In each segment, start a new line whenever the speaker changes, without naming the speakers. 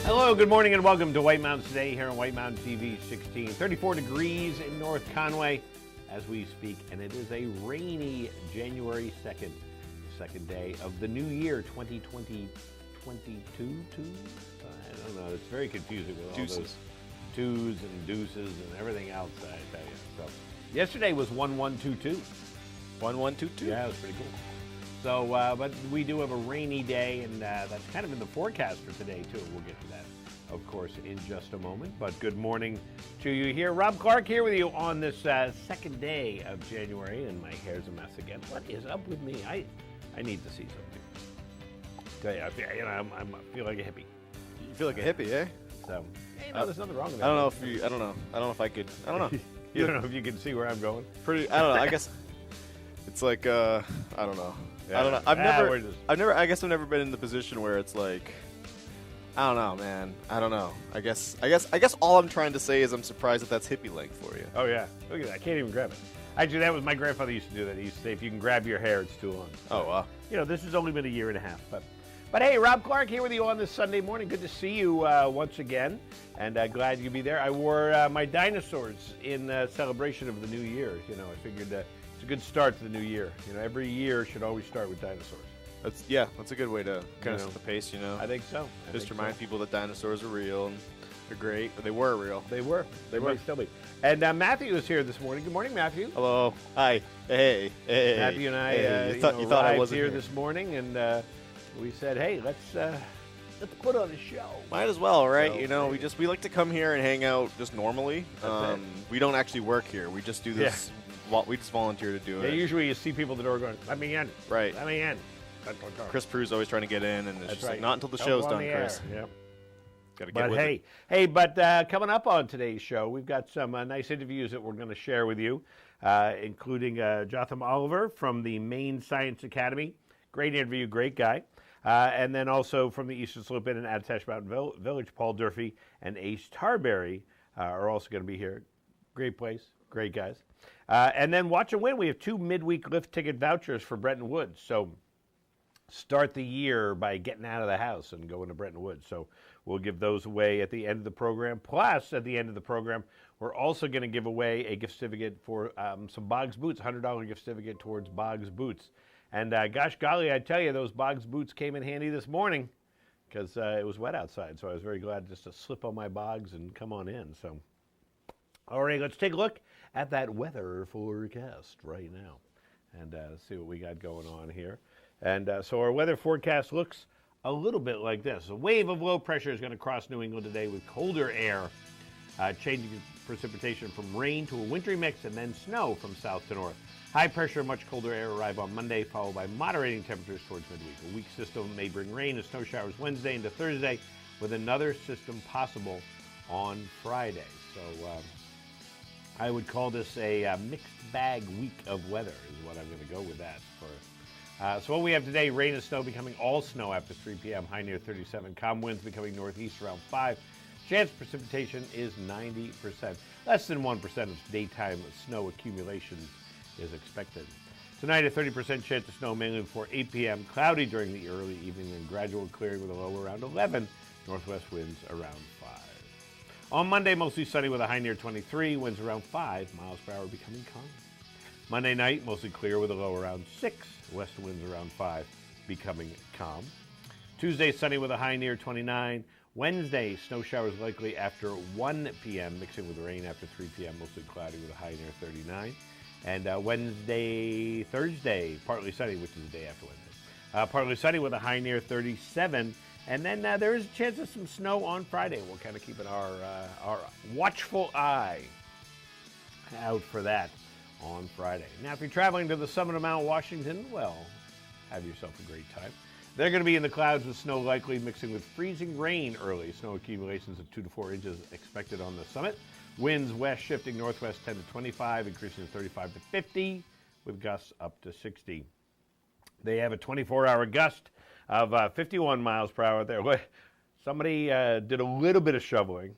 Hello, good morning, and welcome to White Mountains Today here on White Mountain TV 16. 34 degrees in North Conway as we speak, and it is a rainy January 2nd, the second day of the new year, 2022. I don't know, it's very confusing with all those twos and deuces and everything else, I tell you. So, yesterday was 1122.
1122?
Yeah, it was pretty cool. So, but we do have a rainy day, and that's kind of in the forecast for today, too. We'll get to that, of course, in just a moment. But good morning to you here. Rob Clark here with you on this second day of January, and my hair's a mess again. What is up with me? I need to see something. Tell you, I feel like a hippie.
You feel like a hippie, eh?
So, hey, no, there's nothing wrong with that.
I don't know if I could. I don't know.
You don't know if you can see where I'm going?
I don't know. I guess it's like, I don't know.
Yeah.
I don't know. I guess I've never been in the position where it's like, I don't know, man. I don't know. I guess all I'm trying to say is I'm surprised that that's hippie length for you.
Oh, yeah. Look at that. I can't even grab it. Actually, that was my grandfather used to do that. He used to say, if you can grab your hair, it's too long.
Oh, wow.
You know, this has only been a year and a half. But hey, Rob Clark here with you on this Sunday morning. Good to see you once again, and glad you could be there. I wore my dinosaurs in celebration of the new year. You know, I figured it's a good start to the new year. You know, every year should always start with dinosaurs.
That's a good way to kind of set the pace, you know.
I think so.
Just remind people that dinosaurs are real and they're great. Or they were real.
They were. They might still be. And Matthew is here this morning. Good morning, Matthew.
Hello. Hi. Hey.
Matthew and I
you thought I wasn't
here this morning, and we said, hey, let's put on a show.
Might as well, right?
So,
you know, we like to come here and hang out just normally. We don't actually work here. We just do this. Yeah. We just volunteer to do it.
Usually you see people at the door going, let me in.
Right.
Let me in.
Chris Prue's always trying to get in, and it's just
right.
like, not until the show's done, Chris.
Yep.
Got to get with it.
But coming up on today's show, we've got some nice interviews that we're going to share with you, including Jotham Oliver from the Maine Science Academy. Great interview, great guy. And then also from the Eastern Slope Inn and Attitash Mountain Village, Paul Durfee and Ace Tarberry are also going to be here. Great place, great guys. And then watch and win. We have 2 midweek lift ticket vouchers for Bretton Woods. So start the year by getting out of the house and going to Bretton Woods. So we'll give those away at the end of the program. Plus, at the end of the program, we're also going to give away a gift certificate for some Boggs boots, $100 gift certificate towards Boggs boots. And gosh golly, I tell you, those Boggs boots came in handy this morning because it was wet outside. So I was very glad just to slip on my Boggs and come on in. So, all right, let's take a look at that weather forecast right now and see what we got going on here. And so our weather forecast looks a little bit like this. A wave of low pressure is going to cross New England today with colder air, changing precipitation from rain to a wintry mix and then snow from south to north. High pressure and much colder air arrive on Monday, followed by moderating temperatures towards midweek. A weak system may bring rain and snow showers Wednesday into Thursday, with another system possible on Friday. So I would call this a mixed bag week of weather is what I'm going to go with that for. So what we have today, rain and snow becoming all snow after 3 p.m., high near 37. Calm winds becoming northeast around 5. Chance of precipitation is 90%. Less than 1% of daytime snow accumulation is expected. Tonight, a 30% chance of snow mainly before 8 p.m. Cloudy during the early evening and gradual clearing with a low around 11. Northwest winds around 5. On Monday, mostly sunny with a high near 23. Winds around 5 miles per hour becoming calm. Monday night, mostly clear with a low around 6. West winds around 5 becoming calm. Tuesday, sunny with a high near 29. Wednesday, snow showers likely after 1 p.m. mixing with rain after 3 p.m. Mostly cloudy with a high near 39. And Thursday, partly sunny, which is the day after Wednesday. Partly sunny with a high near 37. And then there is a chance of some snow on Friday. We'll kind of keep our watchful eye out for that on Friday. Now, if you're traveling to the summit of Mount Washington, well, have yourself a great time. They're going to be in the clouds with snow likely mixing with freezing rain early. Snow accumulations of 2 to 4 inches expected on the summit. Winds west shifting northwest 10 to 25, increasing to 35 to 50, with gusts up to 60. They have a 24-hour gust of 51 miles per hour there. Somebody did a little bit of shoveling.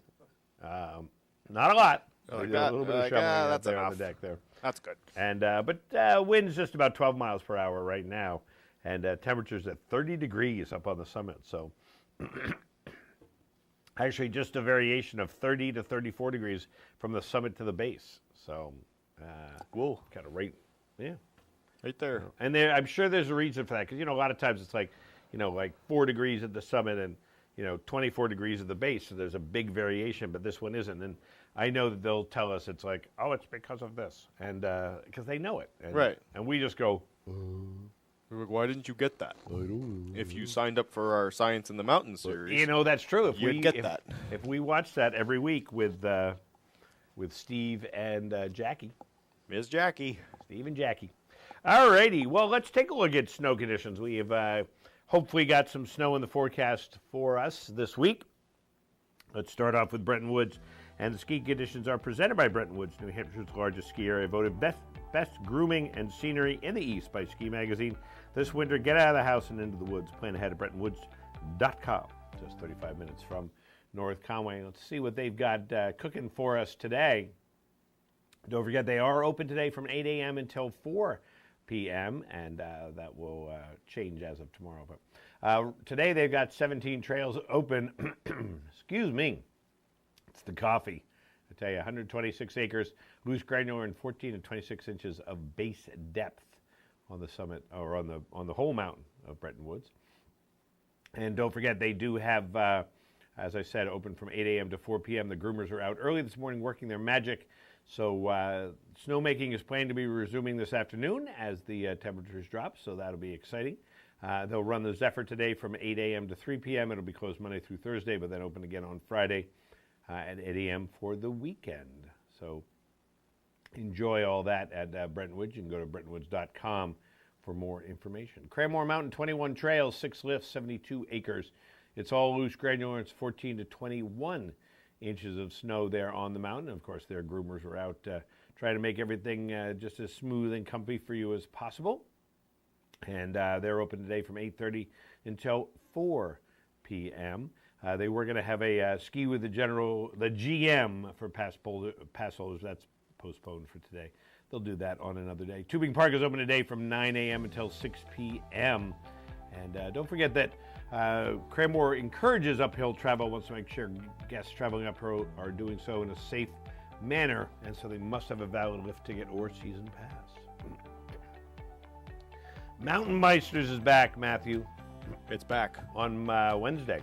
Not a lot.
Oh,
a little bit of shoveling out there
enough.
on the deck there.
That's good.
And but wind's just about 12 miles per hour right now, and temperatures at 30 degrees up on the summit. So Actually, just a variation of 30 to 34 degrees from the summit to the base. So,
Cool.
kind of yeah.
Right there.
And I'm sure there's a reason for that because, a lot of times it's like, like 4 degrees at the summit and, 24 degrees at the base. So there's a big variation, but this one isn't. And I know that they'll tell us it's like, oh, it's because of this. And because they know it. And,
Right.
And we just go,
We're like, why didn't you get that?
I don't know.
If you signed up for our Science in the Mountains series,
That's true.
you'd get that.
If we watch that every week with Steve and Jackie.
Ms. Jackie.
Steve and Jackie. All righty. Well, let's take a look at snow conditions. We have hopefully got some snow in the forecast for us this week. Let's start off with Bretton Woods. And the ski conditions are presented by Bretton Woods, New Hampshire's largest ski area, voted best grooming and scenery in the East by Ski Magazine. This winter, get out of the house and into the woods. Plan ahead at BrettonWoods.com. Just 35 minutes from North Conway. Let's see what they've got cooking for us today. Don't forget, they are open today from 8 a.m. until 4 p.m., and that will change as of tomorrow. But today they've got 17 trails open. Excuse me. It's the coffee. I tell you, 126 acres, loose granular, and 14 to 26 inches of base depth on the summit, or on the whole mountain of Bretton Woods. And don't forget, they do have, as I said, open from 8 a.m. to 4 p.m. The groomers are out early this morning working their magic. So snowmaking is planned to be resuming this afternoon as the temperatures drop, so that'll be exciting. They'll run the Zephyr today from 8 a.m. to 3 p.m. It'll be closed Monday through Thursday, but then open again on Friday at 8 a.m. for the weekend. So enjoy all that at Bretton Woods. You can go to BrettonWoods.com for more information. Cranmore Mountain, 21 trails, 6 lifts, 72 acres. It's all loose granular. It's 14 to 21 inches of snow there on the mountain. Of course, their groomers are out trying to make everything just as smooth and comfy for you as possible. And they're open today from 8:30 until 4 p.m. They were going to have a ski with the GM for pass holders. That's postponed for today. They'll do that on another day. Tubing Park is open today from 9 a.m. until 6 p.m. And don't forget that Cranmore encourages uphill travel, wants to make sure guests traveling uphill are doing so in a safe manner, and so they must have a valid lift ticket or season pass. Mountain Meisters is back, Matthew.
It's back
on Wednesday.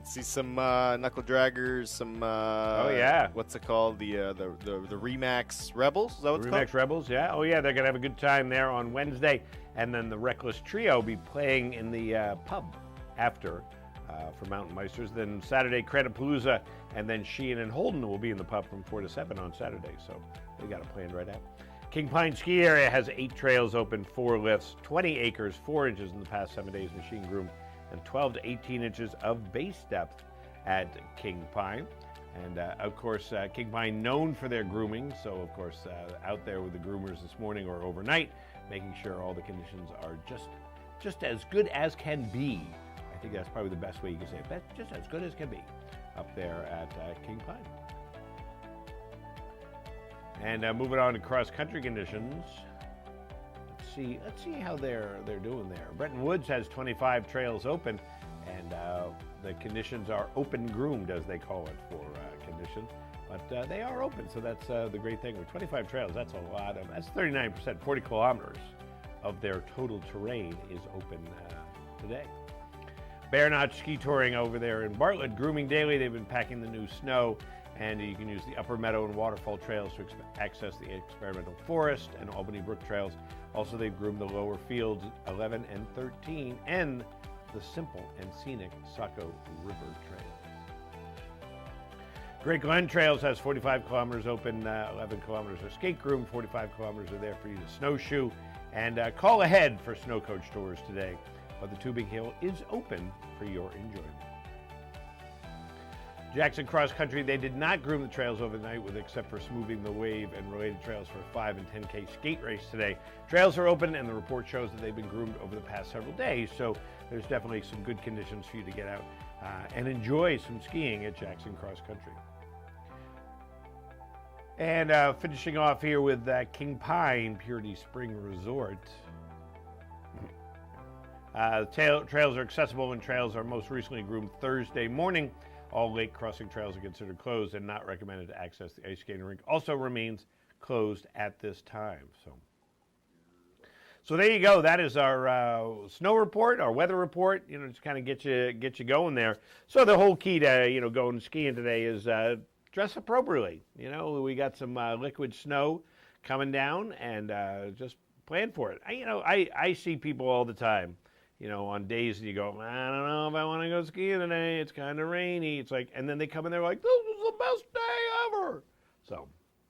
See some knuckle draggers, some
oh yeah,
what's it called? The Remax Rebels? Is that what it's called?
Remax Rebels, yeah. Oh yeah, they're gonna have a good time there on Wednesday, and then the Reckless Trio will be playing in the pub after for Mountain Meisters. Then Saturday, Credapalooza, and then Sheehan and Holden will be in the pub from 4 to 7 on Saturday. So they got it planned right out. King Pine Ski Area has 8 trails open, 4 lifts, 20 acres, 4 inches in the past 7 days, machine groomed, and 12 to 18 inches of base depth at King Pine. And of course, King Pine known for their grooming. So of course, out there with the groomers this morning or overnight, making sure all the conditions are just as good as can be. I think that's probably the best way you can say it. That's just as good as can be up there at King Pine. And moving on to cross-country conditions. Let's see how they're doing there. Bretton Woods has 25 trails open, and the conditions are open groomed, as they call it, for conditions. But they are open, so that's the great thing. With 25 trails, that's a lot of. That's 39%, 40 kilometers of their total terrain is open today. Bear Notch Ski Touring over there in Bartlett, grooming daily. They've been packing the new snow. And you can use the Upper Meadow and Waterfall trails to access the Experimental Forest and Albany Brook trails. Also, they've groomed the lower fields 11 and 13 and the simple and scenic Saco River Trails. Great Glen Trails has 45 kilometers open, 11 kilometers are skate groomed, 45 kilometers are there for you to snowshoe. And call ahead for snow coach tours today. But the Tubing Hill is open for your enjoyment. Jackson Cross Country, they did not groom the trails overnight except for Smoothing the Wave and related trails for a 5 and 10K skate race today. Trails are open, and the report shows that they've been groomed over the past several days, so there's definitely some good conditions for you to get out and enjoy some skiing at Jackson Cross Country. And finishing off here with King Pine Purity Spring Resort. Trails are accessible, and trails are most recently groomed Thursday morning. All lake crossing trails are considered closed and not recommended to access the ice skating rink. Also remains closed at this time. So there you go. That is our snow report, our weather report. Just kind of get you going there. So the whole key to going skiing today is dress appropriately. We got some liquid snow coming down, and just plan for it. I see people all the time. On days that you go, I don't know if I want to go skiing today. It's kind of rainy. It's like, and then they come in there like, this is the best day ever. So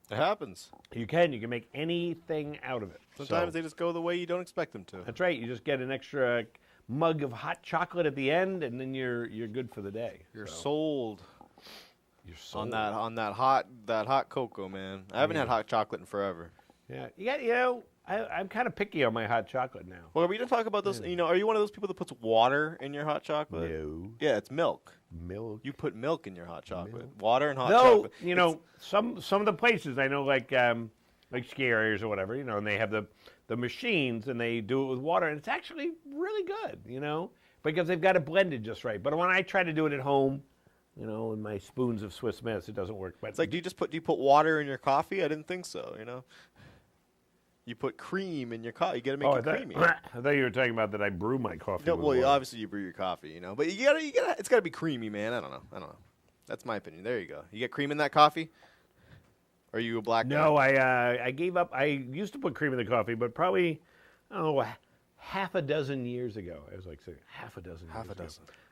it happens.
You can make anything out of it.
Sometimes they just go the way you don't expect them to.
That's right. You just get an extra mug of hot chocolate at the end, and then you're good for the day.
You're sold.
You're sold
on that hot cocoa, man. I haven't had hot chocolate in forever.
Yeah, I'm kind of picky on my hot chocolate now.
Well, we didn't talk about this. Are you one of those people that puts water in your hot chocolate?
No.
Yeah, it's milk.
Milk.
You put milk in your hot chocolate. Water and hot chocolate.
No, some of the places I know, like ski areas or whatever, and they have the machines and they do it with water, and it's actually really good, because they've got it blended just right. But when I try to do it at home, in my spoons of Swiss Miss, it doesn't work. But
it's like, do you put water in your coffee? I didn't think so. You put cream in your coffee. You got to make it creamy.
I thought you were talking about that I brew my coffee.
No,
with
well,
water.
obviously you brew your coffee, but it's got to be creamy, man. I don't know. That's my opinion. There you go. You get cream in that coffee? Or are you a black guy?
No, I gave up. I used to put cream in the coffee, but probably, I don't know, half a dozen years ago. I was like saying half a dozen.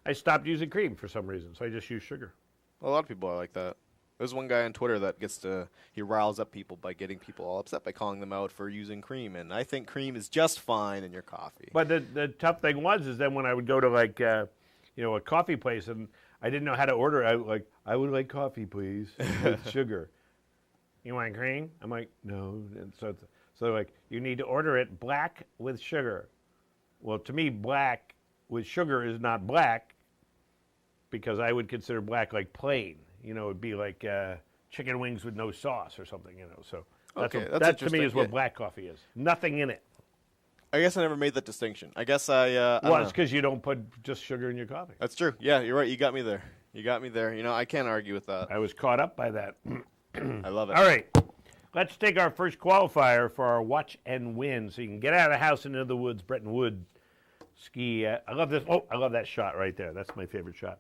I stopped using cream for some reason, so I just use sugar.
Well, a lot of people are like that. There's one guy on Twitter that he riles up people by getting people all upset by calling them out for using cream, and I think cream is just fine in your coffee.
But the tough thing is then when I would go to a coffee place and I didn't know how to order, I would like coffee, please, with sugar. You want cream? I'm like, no. And so like, you need to order it black with sugar. Well, to me, black with sugar is not black, because I would consider black like plain. It'd be like chicken wings with no sauce or something, So that to me is what black coffee is. Nothing in it.
I guess I never made that distinction. I guess I
well, it's because you don't put just sugar in your coffee.
That's true. Yeah, you're right. You got me there. I can't argue with that.
I was caught up by that.
I love it.
All right. Let's take our first qualifier for our watch and win. So you can get out of the house and into the woods. Bretton Woods ski. I love this. Oh, I love that shot right there. That's my favorite shot.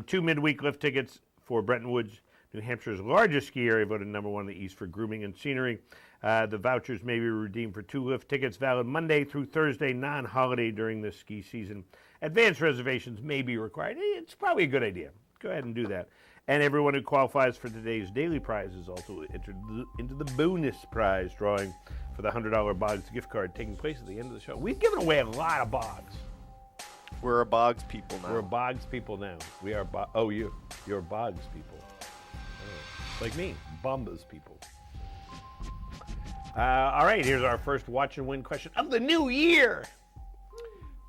2 midweek lift tickets for Bretton Woods, New Hampshire's largest ski area, voted #1 in the East for grooming and scenery. The vouchers may be redeemed for 2 lift tickets, valid Monday through Thursday, non-holiday during the ski season. Advanced reservations may be required. It's probably a good idea. Go ahead and do that. And everyone who qualifies for today's daily prize is also entered into the bonus prize drawing for the $100 Boggs gift card taking place at the end of the show. We've given away a lot of Boggs.
We're a Boggs people now.
We're Boggs people now. We are you're Boggs people. Oh, like me, Bombas people. All right, here's our first watch and win question of the new year.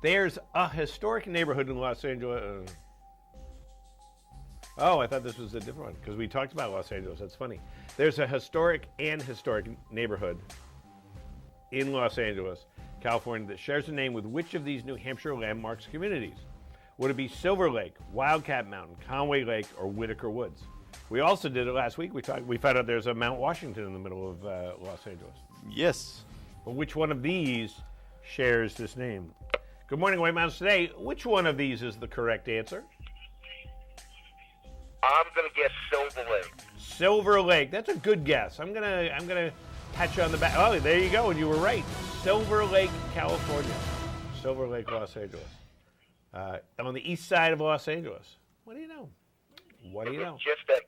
There's a historic neighborhood in Los Angeles. Oh, I thought this was a different one because we talked about Los Angeles. That's funny. There's a historic neighborhood in Los Angeles, California, that shares a name with which of these New Hampshire landmarks communities? Would it be Silver Lake, Wildcat Mountain, Conway Lake, or Whitaker Woods? We also did it last week. We found out there's a Mount Washington in the middle of Los Angeles.
Yes.
But which one of these shares this name? Good morning, White Mountains Today. Which one of these is the correct answer?
I'm gonna guess Silver Lake.
Silver Lake. That's a good guess. I'm gonna pat you on the back. Oh, there you go, and you were right. Silver Lake, California. Silver Lake, Los Angeles. On the east side of Los Angeles. What do you know?
Just a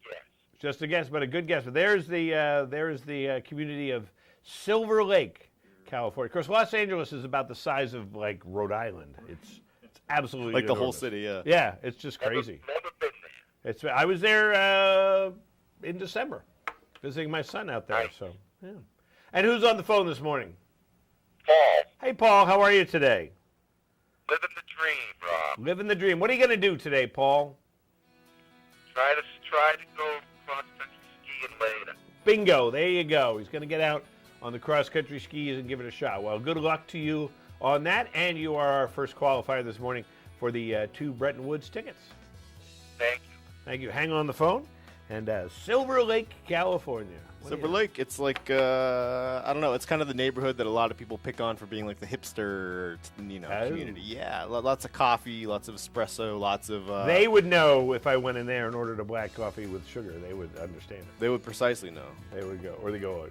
guess.
Just a guess, but a good guess. But there's the community of Silver Lake, California. Of course, Los Angeles is about the size of like Rhode Island. It's absolutely
like
enormous.
The whole city. Yeah.
Yeah, it's just crazy.
Never been there.
I was there in December, visiting my son out there.
Nice.
So yeah. And who's on the phone this morning?
Paul,
Hey, Paul. How are you today?
living the dream, Rob.
Living the dream. What are you going to do today, Paul?
Try to go cross-country skiing later.
Bingo. There you go. He's going to get out on the cross-country skis and give it a shot. Well, good luck to you on that. And you are our first qualifier this morning for the 2 Bretton Woods tickets.
Thank you.
Thank you. Hang on the phone. And Silver Lake, California.
Silver Lake, it's like, I don't know, it's kind of the neighborhood that a lot of people pick on for being like the hipster, community. Yeah, lots of coffee, lots of espresso, lots of...
They would know if I went in there and ordered a black coffee with sugar. They would understand it.
They would precisely know.
They would go, or they go,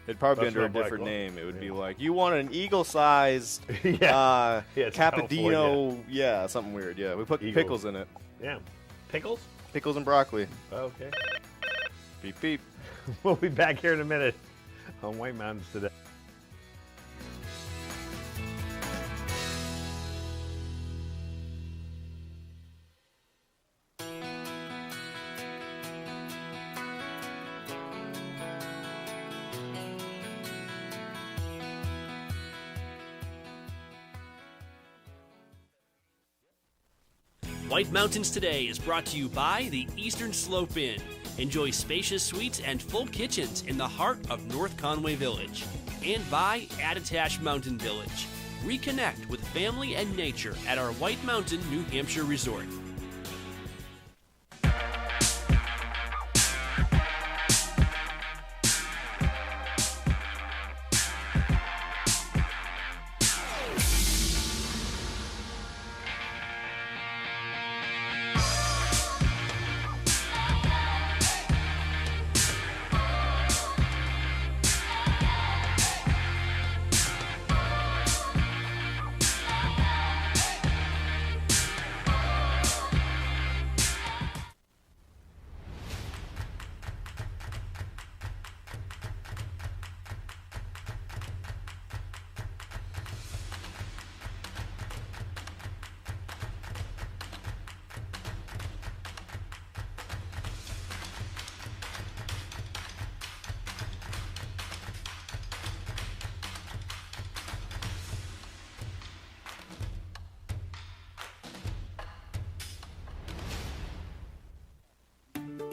it'd probably be
That's
under a
not black
different
coffee.
name. It would be like, you want an eagle-sized
Yeah, it's
Cappuccino, something weird. Yeah, we put
Eagles.
pickles in it.
Yeah. Pickles?
Pickles and broccoli.
Okay.
Beep, beep.
We'll be back here in a minute on White Mountains Today.
White Mountains Today is brought to you by the Eastern Slope Inn. Enjoy spacious suites and full kitchens in the heart of North Conway Village. And by Attitash Mountain Village. Reconnect with family and nature at our White Mountain, New Hampshire resort.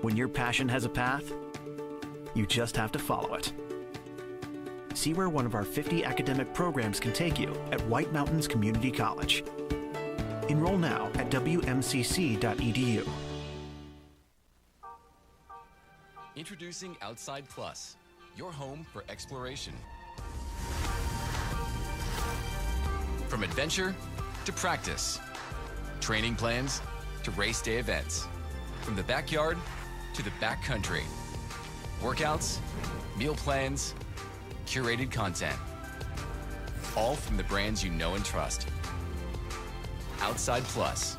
When your passion has a path, you just have to follow it. See where one of our 50 academic programs can take you at White Mountains Community College. Enroll now at wmcc.edu.
Introducing Outside Plus, your home for exploration. From adventure to practice, training plans to race day events, from the backyard to the backcountry, workouts, meal plans, curated content, all from the brands you know and trust. Outside Plus,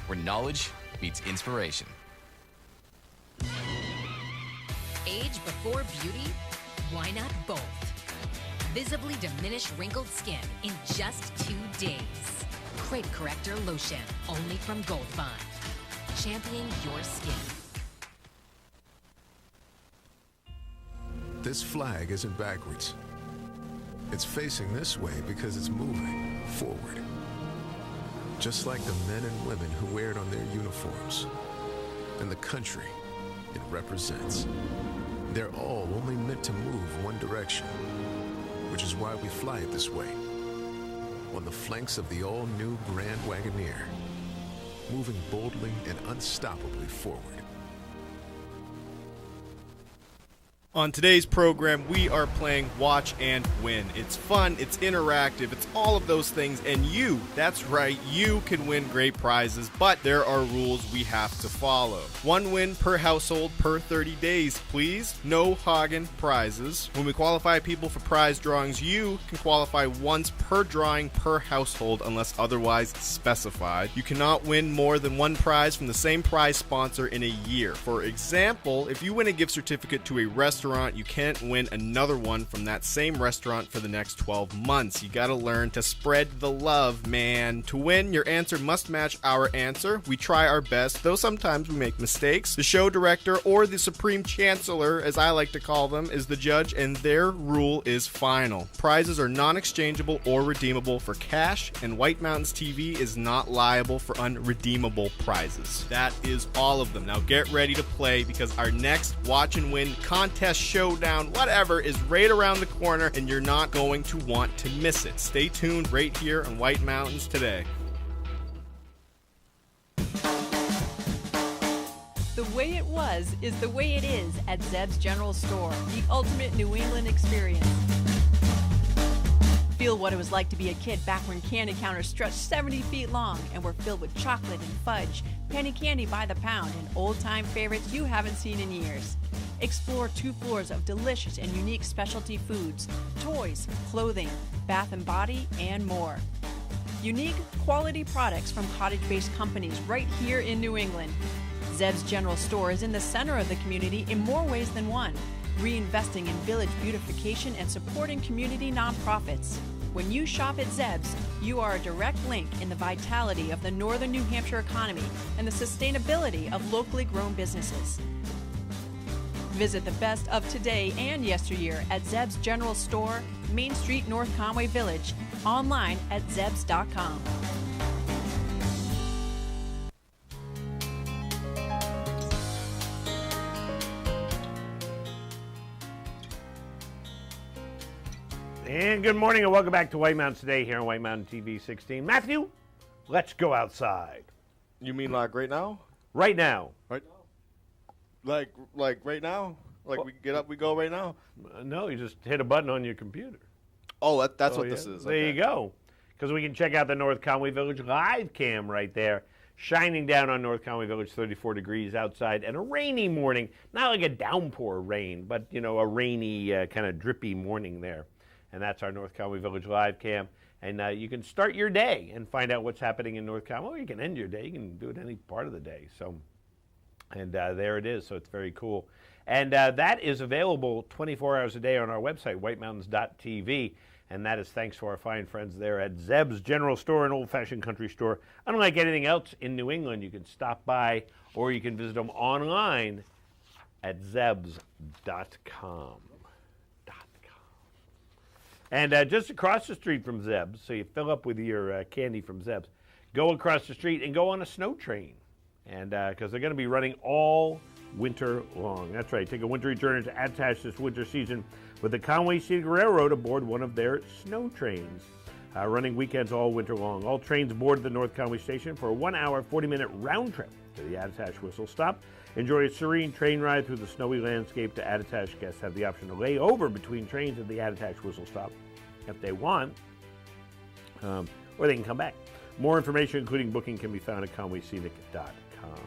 where knowledge meets inspiration.
Age before beauty? Why not both? Visibly diminish wrinkled skin in just 2 days. Crepe Corrector Lotion, only from Gold Bond. Champion your skin.
This flag isn't backwards. It's facing this way because it's moving forward. Just like the men and women who wear it on their uniforms. And the country it represents. They're all only meant to move one direction, which is why we fly it this way. On the flanks of the all-new Grand Wagoneer, moving boldly and unstoppably forward.
On today's program, we are playing Watch and Win. It's fun, it's interactive, it's all of those things, and you, that's right, you can win great prizes, but there are rules we have to follow. 1 win per household per 30 days, please. No Hagen prizes. When we qualify people for prize drawings, you can qualify once per drawing per household unless otherwise specified. You cannot win more than 1 prize from the same prize sponsor in a year. For example, if you win a gift certificate to a restaurant, you can't win another one from that same restaurant for the next 12 months. You gotta learn to spread the love, man. To win, your answer must match our answer. We try our best, though sometimes we make mistakes. The show director, or the supreme chancellor, as I like to call them, is the judge, and their rule is final. Prizes are non-exchangeable or redeemable for cash, and White Mountains TV is not liable for unredeemable prizes. That is all of them. Now get ready to play, because our next Watch and Win contest, showdown, whatever, is right around the corner, and you're not going to want to miss it. Stay tuned right here on White Mountains Today.
The way it was is the way it is at Zeb's General Store, the ultimate New England experience. Feel what it was like to be a kid back when candy counters stretched 70 feet long and were filled with chocolate and fudge, penny candy by the pound, and old-time favorites you haven't seen in years. Explore 2 floors of delicious and unique specialty foods, toys, clothing, bath and body, and more. Unique, quality products from cottage-based companies right here in New England. Zeb's General Store is in the center of the community in more ways than one, reinvesting in village beautification and supporting community nonprofits. When you shop at Zeb's, you are a direct link in the vitality of the northern New Hampshire economy and the sustainability of locally grown businesses. Visit the best of today and yesteryear at Zeb's General Store, Main Street, North Conway Village, online at zebs.com.
And good morning and welcome back to White Mountains Today here on White Mountain TV 16. Matthew, let's go outside.
You mean like right now?
Right now.
Right. Like right now? Like we get up, we go right now?
No, you just hit a button on your computer.
Oh, that's what
yeah.
this is.
There you go. Because we can check out the North Conway Village live cam right there, shining down on North Conway Village, 34 degrees outside, and a rainy morning. Not like a downpour rain, but, you know, a rainy, kind of drippy morning there. And that's our North Conway Village live cam. And you can start your day and find out what's happening in North Conway. Or you can end your day. You can do it any part of the day. So, and there it is. So it's very cool. And that is available 24 hours a day on our website, whitemountains.tv. And that is thanks to our fine friends there at Zeb's General Store, an old-fashioned country store. Unlike anything else in New England, you can stop by or you can visit them online at zebs.com. And just across the street from Zeb's, so you fill up with your candy from Zeb's, go across the street and go on a snow train. And because they're going to be running all winter long. That's right. Take a wintry journey to Attitash this winter season with the Conway Scenic Railroad aboard one of their snow trains. Running weekends all winter long. All trains board the North Conway Station for a 1 hour, 40-minute round trip to the Attitash Whistle Stop. Enjoy a serene train ride through the snowy landscape to Attitash. Guests have the option to lay over between trains at the Attitash Whistle Stop if they want, or they can come back. More information, including booking, can be found at conwayscenic.com.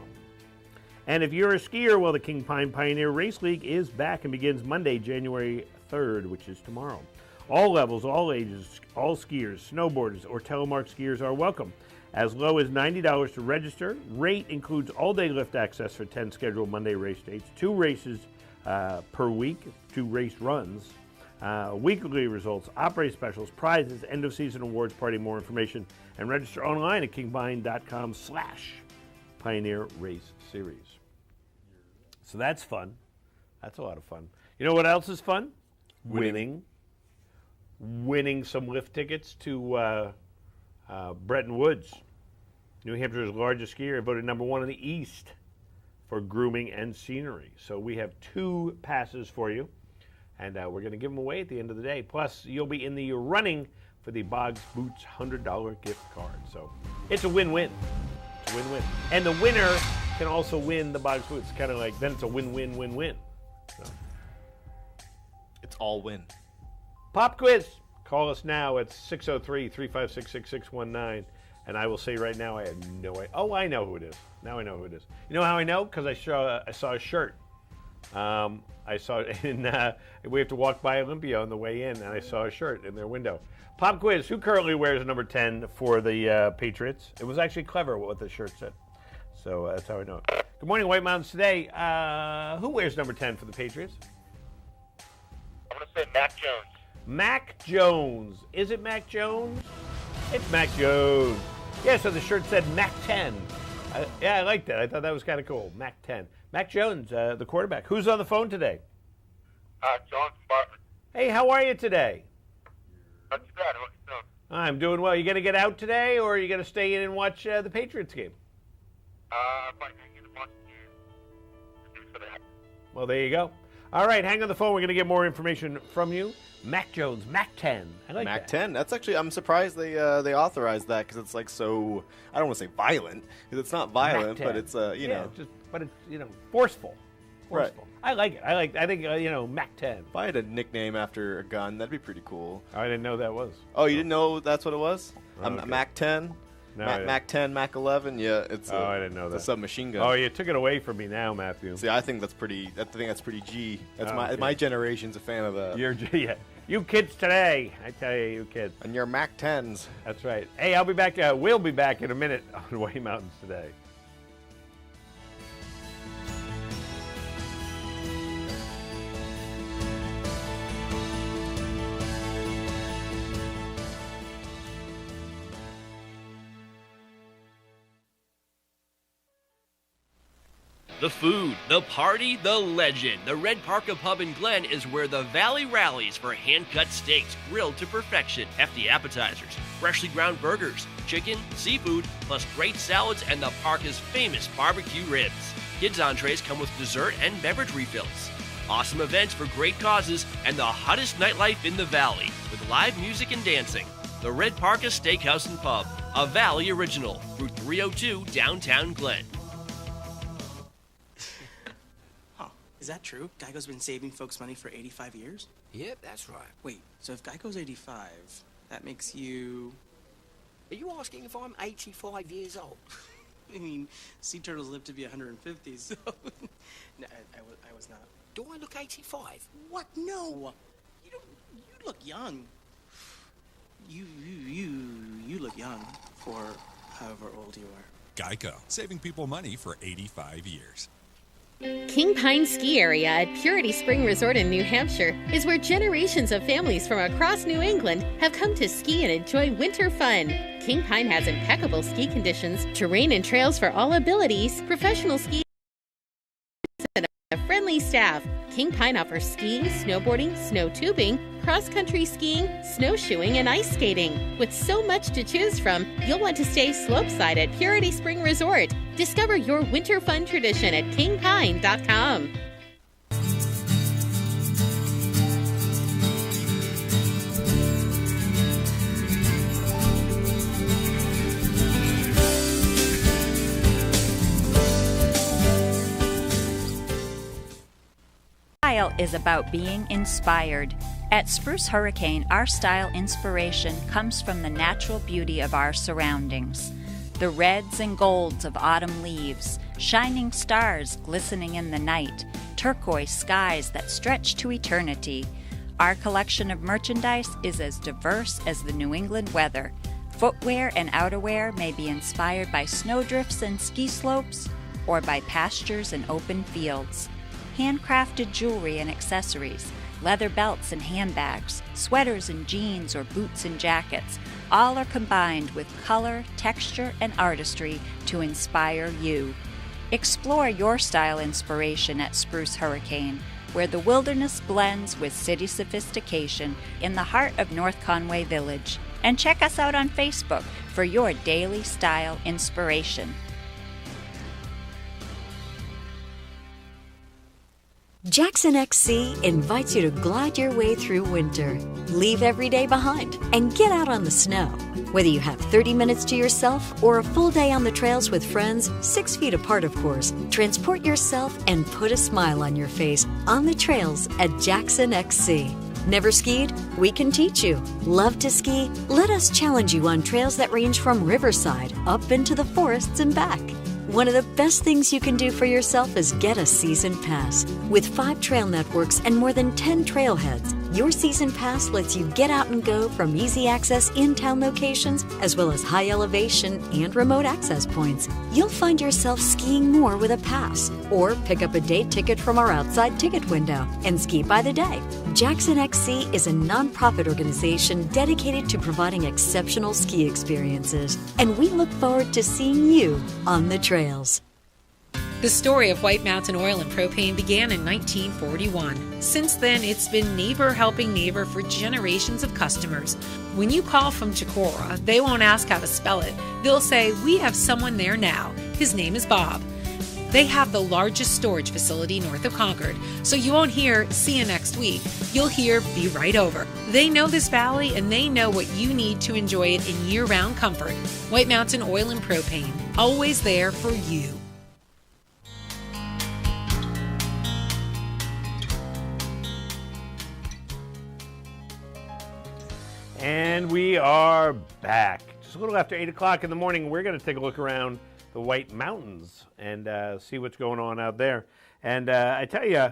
And if you're a skier, well, the King Pine Pioneer Race League is back and begins Monday, January 3rd, which is tomorrow. All levels, all ages, all skiers, snowboarders, or telemark skiers are welcome. As low as $90 to register. Rate includes all-day lift access for 10 scheduled Monday race dates, 2 races per week, 2 race runs, weekly results, operating specials, prizes, end-of-season awards party. More information and register online at kingpine.com/Pioneer Race Series. So that's fun. That's a lot of fun. You know what else is fun? Winning some lift tickets to Bretton Woods, New Hampshire's largest skier, voted #1 in the East for grooming and scenery. So we have 2 passes for you, and we're going to give them away at the end of the day. Plus, you'll be in the running for the Boggs Boots $100 gift card. So it's a win-win. It's a win-win. And the winner can also win the Boggs Boots. Kind of like, then it's a win-win-win-win. So.
It's all win.
Pop quiz. Call us now at 603-356-6619. And I will say right now, I have no idea. Oh, I know who it is. Now I know who it is. You know how I know? Because I saw a shirt. I saw it in, we have to walk by Olympia on the way in, and I saw a shirt in their window. Pop quiz. Who currently wears number 10 for the Patriots? It was actually clever what the shirt said. So that's how I know it. Good morning, White Mountains Today. Who wears number 10 for the Patriots?
I'm going to say Mac Jones.
Mac Jones. Is it Mac Jones? It's Mac Jones. Yeah, so the shirt said Mac 10. Yeah, I like that. I thought that was kind of cool. Mac 10. Mac Jones, the quarterback. Who's on the phone today?
John from Bartlett.
Hey, how are you today?
Not too bad. How about yourself?
I'm doing well. You going to get out today, or are you going to stay in and watch the Patriots game?
I'm probably going to get a bunch of you for that.
Well, there you go. All right, hang on the phone. We're going to get more information from you. Mac Jones, Mac 10. I like
Mac
that.
10. That's actually, I'm surprised they authorized that because it's like so, I don't want to say violent, because it's not violent, but it's, you know.
But it's, forceful.
Right.
I like it. I think, Mac 10.
If I had a nickname after a gun, that'd be pretty cool.
I didn't know that was.
Oh, you didn't know that's what it was?
Okay.
A Mac 10?
No,
Mac 10, Mac 11? Yeah, it's
I didn't know that.
a submachine gun.
Oh, you took it away from me now, Matthew.
See, I think that's pretty G. That's
okay.
my generation's a fan of that.
You kids today. I tell you, you kids.
And your Mac 10s.
That's right. Hey, I'll be back. We'll be back in a minute on White Mountains Today.
The food, the party, the legend. The Red Parka Pub in Glen is where the Valley rallies for hand-cut steaks grilled to perfection, hefty appetizers, freshly ground burgers, chicken, seafood, plus great salads and the Parka's famous barbecue ribs. Kids' entrees come with dessert and beverage refills. Awesome events for great causes and the hottest nightlife in the Valley with live music and dancing. The Red Parka Steakhouse and Pub, a Valley original, Route 302, downtown Glen.
Is that true? Geico's been saving folks money for 85 years?
Yep, that's right.
Wait, so if Geico's 85, that makes you...
Are you asking if I'm 85 years old?
I mean, sea turtles live to be 150, so... No, I was not.
Do I look 85?
What? No! You look young. You look young for however old you are.
Geico, saving people money for 85 years.
King Pine Ski Area at Purity Spring Resort in New Hampshire is where generations of families from across New England have come to ski and enjoy winter fun. King Pine has impeccable ski conditions, terrain and trails for all abilities, professional ski, and a friendly staff. King Pine offers skiing, snowboarding, snow tubing, cross-country skiing, snowshoeing, and ice skating. With so much to choose from, you'll want to stay slopeside at Purity Spring Resort. Discover your winter fun tradition at kingpine.com.
Style is about being inspired. At Spruce Hurricane, our style inspiration comes from the natural beauty of our surroundings. The reds and golds of autumn leaves, shining stars glistening in the night, turquoise skies that stretch to eternity. Our collection of merchandise is as diverse as the New England weather. Footwear and outerwear may be inspired by snowdrifts and ski slopes, or by pastures and open fields. Handcrafted jewelry and accessories, leather belts and handbags, sweaters and jeans or boots and jackets, all are combined with color, texture, and artistry to inspire you. Explore your style inspiration at Spruce Hurricane, where the wilderness blends with city sophistication in the heart of North Conway Village. And check us out on Facebook for your daily style inspiration.
Jackson XC invites you to glide your way through winter. Leave every day behind and get out on the snow. Whether you have 30 minutes to yourself or a full day on the trails with friends, 6 feet apart of course, transport yourself and put a smile on your face on the trails at Jackson XC. Never skied? We can teach you. Love to ski? Let us challenge you on trails that range from Riverside up into the forests and back. One of the best things you can do for yourself is get a season pass. With 5 trail networks and more than 10 trailheads, your season pass lets you get out and go from easy access in-town locations as well as high elevation and remote access points. You'll find yourself skiing more with a pass, or pick up a day ticket from our outside ticket window and ski by the day. Jackson XC is a nonprofit organization dedicated to providing exceptional ski experiences, and we look forward to seeing you on the trails.
The story of White Mountain Oil and Propane began in 1941. Since then, it's been neighbor helping neighbor for generations of customers. When you call from Chicora, they won't ask how to spell it. They'll say, "We have someone there now. His name is Bob." They have the largest storage facility north of Concord, so you won't hear, see you next week. You'll hear, be right over. They know this valley and they know what you need to enjoy it in year-round comfort. White Mountain Oil and Propane, always there for you.
And we are back. Just a little after 8 o'clock in the morning, we're going to take a look around the White Mountains and see what's going on out there. And I tell you,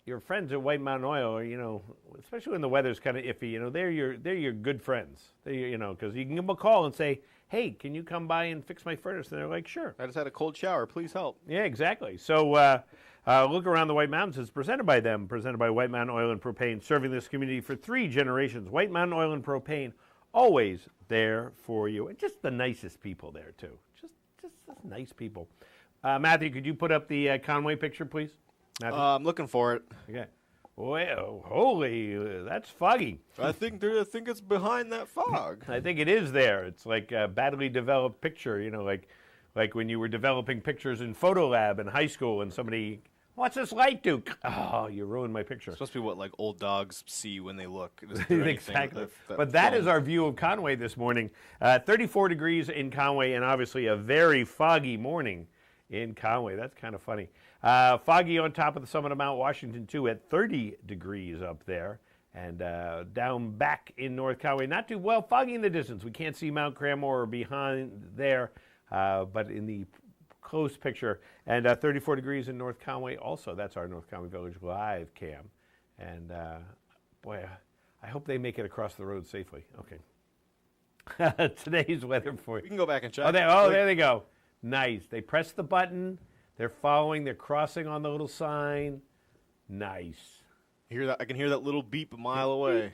your friends at White Mountain Oil are, especially when the weather's kind of iffy, they're your good friends. Because you can give them a call and say, hey, can you come by and fix my furnace? And they're like, sure.
I just had a cold shower. Please help.
Yeah, exactly. So look around the White Mountains. It's presented by them, presented by White Mountain Oil and Propane, serving this community for 3 generations. White Mountain Oil and Propane, always there for you. And just the nicest people there, too. Just nice people. Matthew, could you put up the Conway picture, please?
I'm looking for it.
Okay. Well, holy, that's foggy.
I think it's behind that fog.
I think it is there. It's like a badly developed picture, like when you were developing pictures in Photolab in high school and somebody, what's this light do? Oh, you ruined my picture.
It's supposed to be what old dogs see when they look.
Exactly. But that is our view of Conway this morning. 34 degrees in Conway and obviously a very foggy morning in Conway. That's kind of funny. Foggy on top of the summit of Mount Washington, too, at 30 degrees up there. And down back in North Conway, not too well, foggy in the distance. We can't see Mount Cranmore or behind there, but in the close picture. And 34 degrees in North Conway also. That's our North Conway Village live cam. And, boy, I hope they make it across the road safely. Okay. Today's weather for you.
We can go back and check.
There they go. Nice. They press the button. They're following. They're crossing on the little sign. Nice.
Hear that? I can hear that little beep a mile away.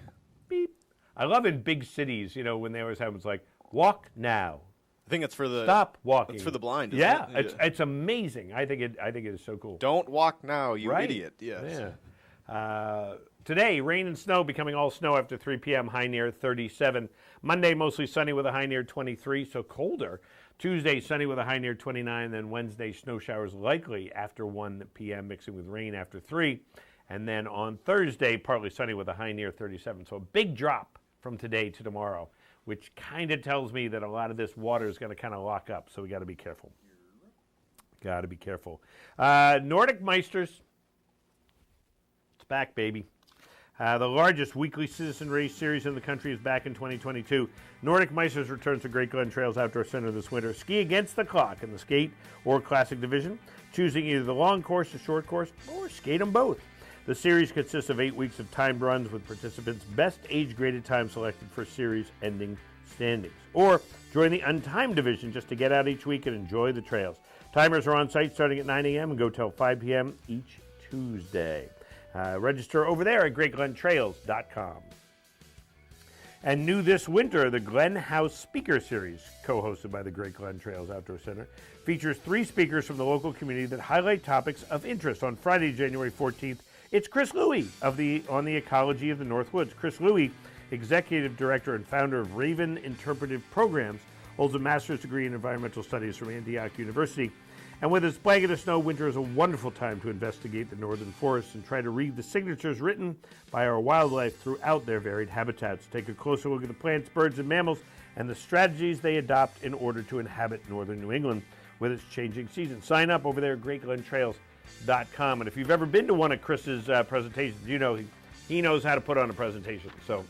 Beep. I love in big cities, when they always have it's like, walk now.
I think it's for the
stop walking.
It's for the blind.
Yeah,
isn't it?
It's amazing. I think it is so cool.
Don't walk now, you
right.
idiot. Yes.
Yeah. Today, rain and snow becoming all snow after 3 p.m. High near 37. Monday, mostly sunny with a high near 23, so colder. Tuesday, sunny with a high near 29. Then Wednesday, snow showers likely after 1 p.m., mixing with rain after 3. And then on Thursday, partly sunny with a high near 37. So a big drop from today to tomorrow, which kind of tells me that a lot of this water is going to kind of lock up. So we got to be careful. Got to be careful. Nordic Meisters. It's back, baby. The largest weekly citizen race series in the country is back in 2022. Nordic Meisters returns to Great Glen Trails Outdoor Center this winter. Ski against the clock in the skate or classic division, choosing either the long course, the short course, or skate them both. The series consists of 8 weeks of timed runs with participants' best age-graded time selected for series-ending standings. Or join the untimed division just to get out each week and enjoy the trails. Timers are on site starting at 9 a.m. and go till 5 p.m. each Tuesday. Register over there at greatglentrails.com. And new this winter, the Glen House Speaker Series, co-hosted by the Great Glen Trails Outdoor Center, features 3 speakers from the local community that highlight topics of interest. On Friday, January 14th, it's Chris Louie on the ecology of the Northwoods. Chris Louie, Executive Director and founder of Raven Interpretive Programs, holds a master's degree in environmental studies from Antioch University. And with its blanket of snow, winter is a wonderful time to investigate the northern forests and try to read the signatures written by our wildlife throughout their varied habitats. Take a closer look at the plants, birds, and mammals and the strategies they adopt in order to inhabit northern New England with its changing seasons. Sign up over there at greatglentrails.com. And if you've ever been to one of Chris's presentations, you know he knows how to put on a presentation. So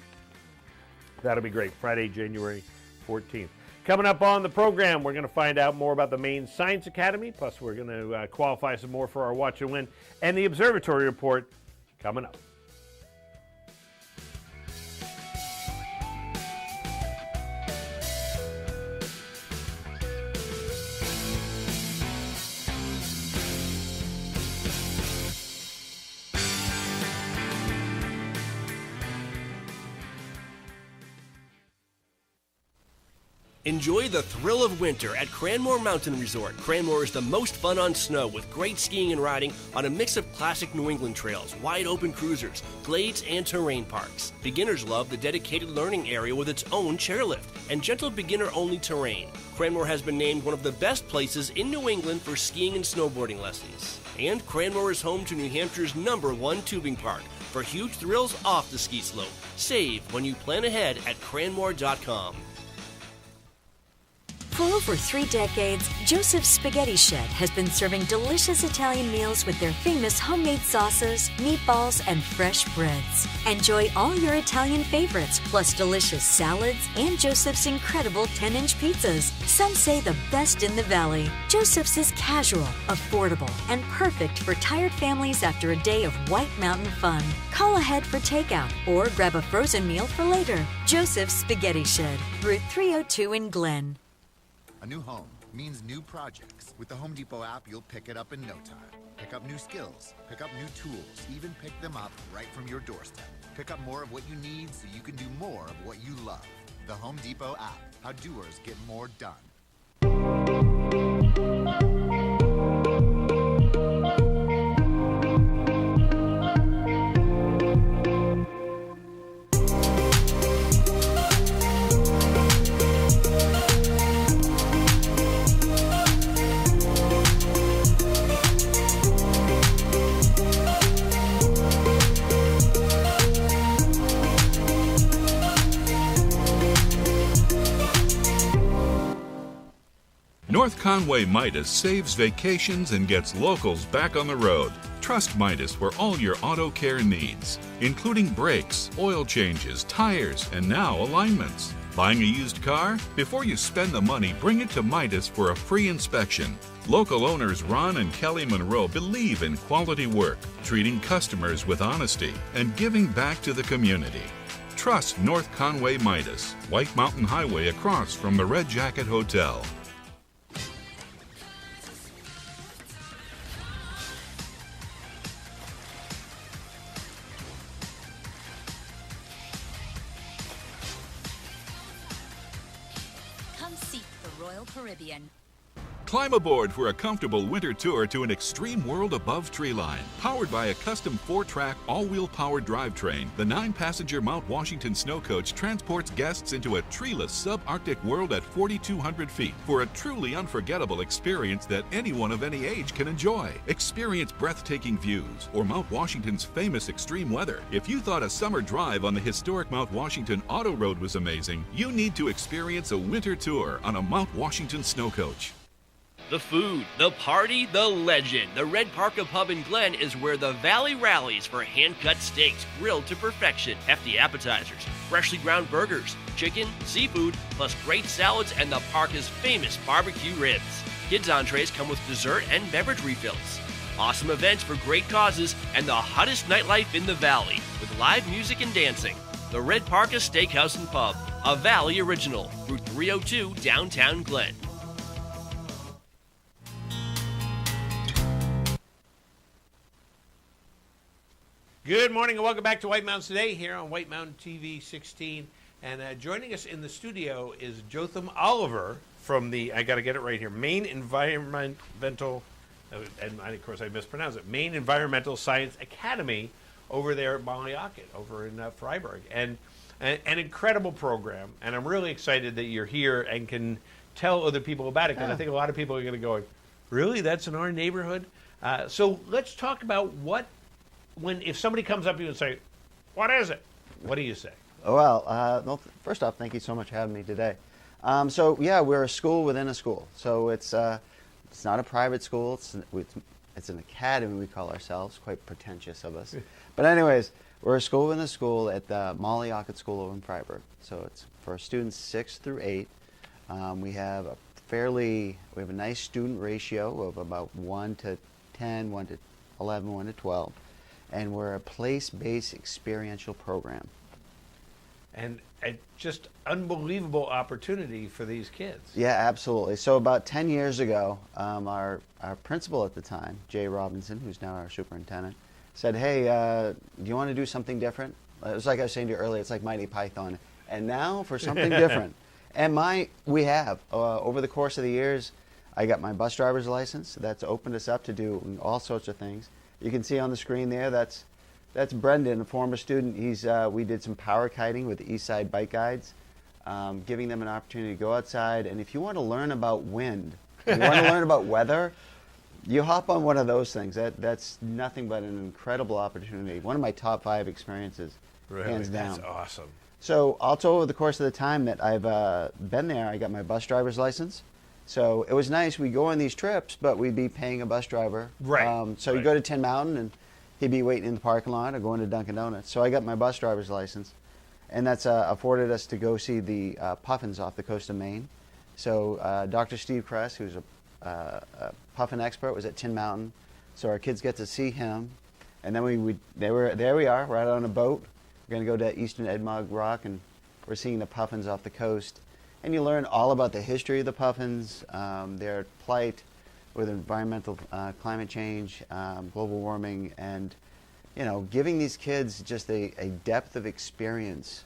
that'll be great. Friday, January 14th. Coming up on the program, we're going to find out more about the Maine Science Academy, plus we're going to qualify some more for our Watch and Win, and the Observatory Report coming up.
Enjoy the thrill of winter at Cranmore Mountain Resort. Cranmore is the most fun on snow with great skiing and riding on a mix of classic New England trails, wide open cruisers, glades, and terrain parks. Beginners love the dedicated learning area with its own chairlift and gentle beginner-only terrain. Cranmore has been named one of the best places in New England for skiing and snowboarding lessons. And Cranmore is home to New Hampshire's #1 tubing park for huge thrills off the ski slope. Save when you plan ahead at cranmore.com.
For over 3 decades, Joseph's Spaghetti Shed has been serving delicious Italian meals with their famous homemade sauces, meatballs, and fresh breads. Enjoy all your Italian favorites, plus delicious salads and Joseph's incredible 10-inch pizzas. Some say the best in the valley. Joseph's is casual, affordable, and perfect for tired families after a day of White Mountain fun. Call ahead for takeout or grab a frozen meal for later. Joseph's Spaghetti Shed, Route 302 in Glen.
A new home means new projects. With the Home Depot app, you'll pick it up in no time. Pick up new skills, pick up new tools, even pick them up right from your doorstep. Pick up more of what you need so you can do more of what you love. The Home Depot app. How doers get more done.
North Conway Midas saves vacations and gets locals back on the road. Trust Midas for all your auto care needs, including brakes, oil changes, tires, and now alignments. Buying a used car? Before you spend the money, bring it to Midas for a free inspection. Local owners Ron and Kelly Monroe believe in quality work, treating customers with honesty, and giving back to the community. Trust North Conway Midas, White Mountain Highway across from the Red Jacket Hotel.
Caribbean.
Climb aboard for a comfortable winter tour to an extreme world above treeline. Powered by a custom 4-track, all-wheel powered drivetrain, the 9-passenger Mount Washington Snow Coach transports guests into a treeless subarctic world at 4,200 feet for a truly unforgettable experience that anyone of any age can enjoy. Experience breathtaking views or Mount Washington's famous extreme weather. If you thought a summer drive on the historic Mount Washington Auto Road was amazing, you need to experience a winter tour on a Mount Washington Snow Coach.
The food, the party, the legend. The Red Parka Pub in Glen is where the Valley rallies for hand-cut steaks grilled to perfection, hefty appetizers, freshly ground burgers, chicken, seafood, plus great salads and the Parka's famous barbecue ribs. Kids' entrees come with dessert and beverage refills. Awesome events for great causes and the hottest nightlife in the Valley with live music and dancing. The Red Parka Steakhouse and Pub, a Valley original, Route 302, downtown Glen.
Good morning and welcome back to White Mountains Today here on White Mountain TV 16. And joining us in the studio is Jotham Oliver from the, I got to get it right here, Maine Environmental, and of course I mispronounced it, Maine Environmental Science Academy over there at Mollyochet, over in Freiburg. And an incredible program. And I'm really excited that you're here and can tell other people about it, because I think a lot of people are going to go, really, that's in our neighborhood? So let's talk about if somebody comes up to you and say, what is it? What do you say?
Well, first off, thank you so much for having me today. We're a school within a school. So it's not a private school. It's an academy, we call ourselves. Quite pretentious of us. But anyways, we're a school within a school at the Mollyochet School over in Freiburg. So it's for students 6 through 8. We have a nice student ratio of about 1 to 10, 1 to 11, 1 to 12. And we're a place-based experiential program.
And a just unbelievable opportunity for these kids.
Yeah, absolutely. So about 10 years ago, our principal at the time, Jay Robinson, who's now our superintendent, said, hey, do you want to do something different? It was like I was saying to you earlier, it's like Mighty Python. And now for something different. And we have. Over the course of the years, I got my bus driver's license. That's opened us up to do all sorts of things. You can see on the screen there, that's Brendan, a former student. We did some power kiting with the Eastside Bike Guides, giving them an opportunity to go outside. And if you want to learn about wind, if you want to learn about weather, you hop on one of those things. That's nothing but an incredible opportunity. One of my top 5 experiences, hands down.
That's awesome.
So also over the course of the time that I've been there, I got my bus driver's license. So it was nice. We go on these trips, but we'd be paying a bus driver.
Right.
So you go to Tin Mountain, and he'd be waiting in the parking lot or going to Dunkin' Donuts. So I got my bus driver's license, and that's afforded us to go see the puffins off the coast of Maine. So Dr. Steve Kress, who's a puffin expert, was at Tin Mountain. So our kids get to see him, and then there we are, right on a boat. We're going to go to Eastern Edmog Rock, and we're seeing the puffins off the coast. And you learn all about the history of the puffins, their plight with environmental climate change, global warming, and giving these kids just a depth of experience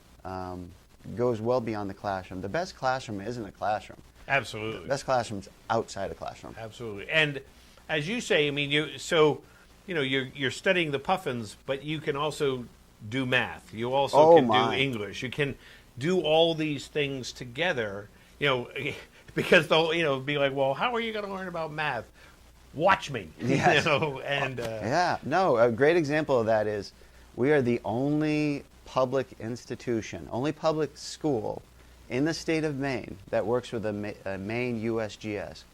goes well beyond the classroom. The best classroom isn't a classroom.
Absolutely.
The best classroom's outside a classroom.
Absolutely. And as you say, I mean, you're studying the puffins, but you can also do math. You also can do English. You can do all these things together, because they'll, be like, well, how are you going to learn about math? Watch me.
Yes. A great example of that is we are the only public institution, only public school in the state of Maine that works with a Maine USGS.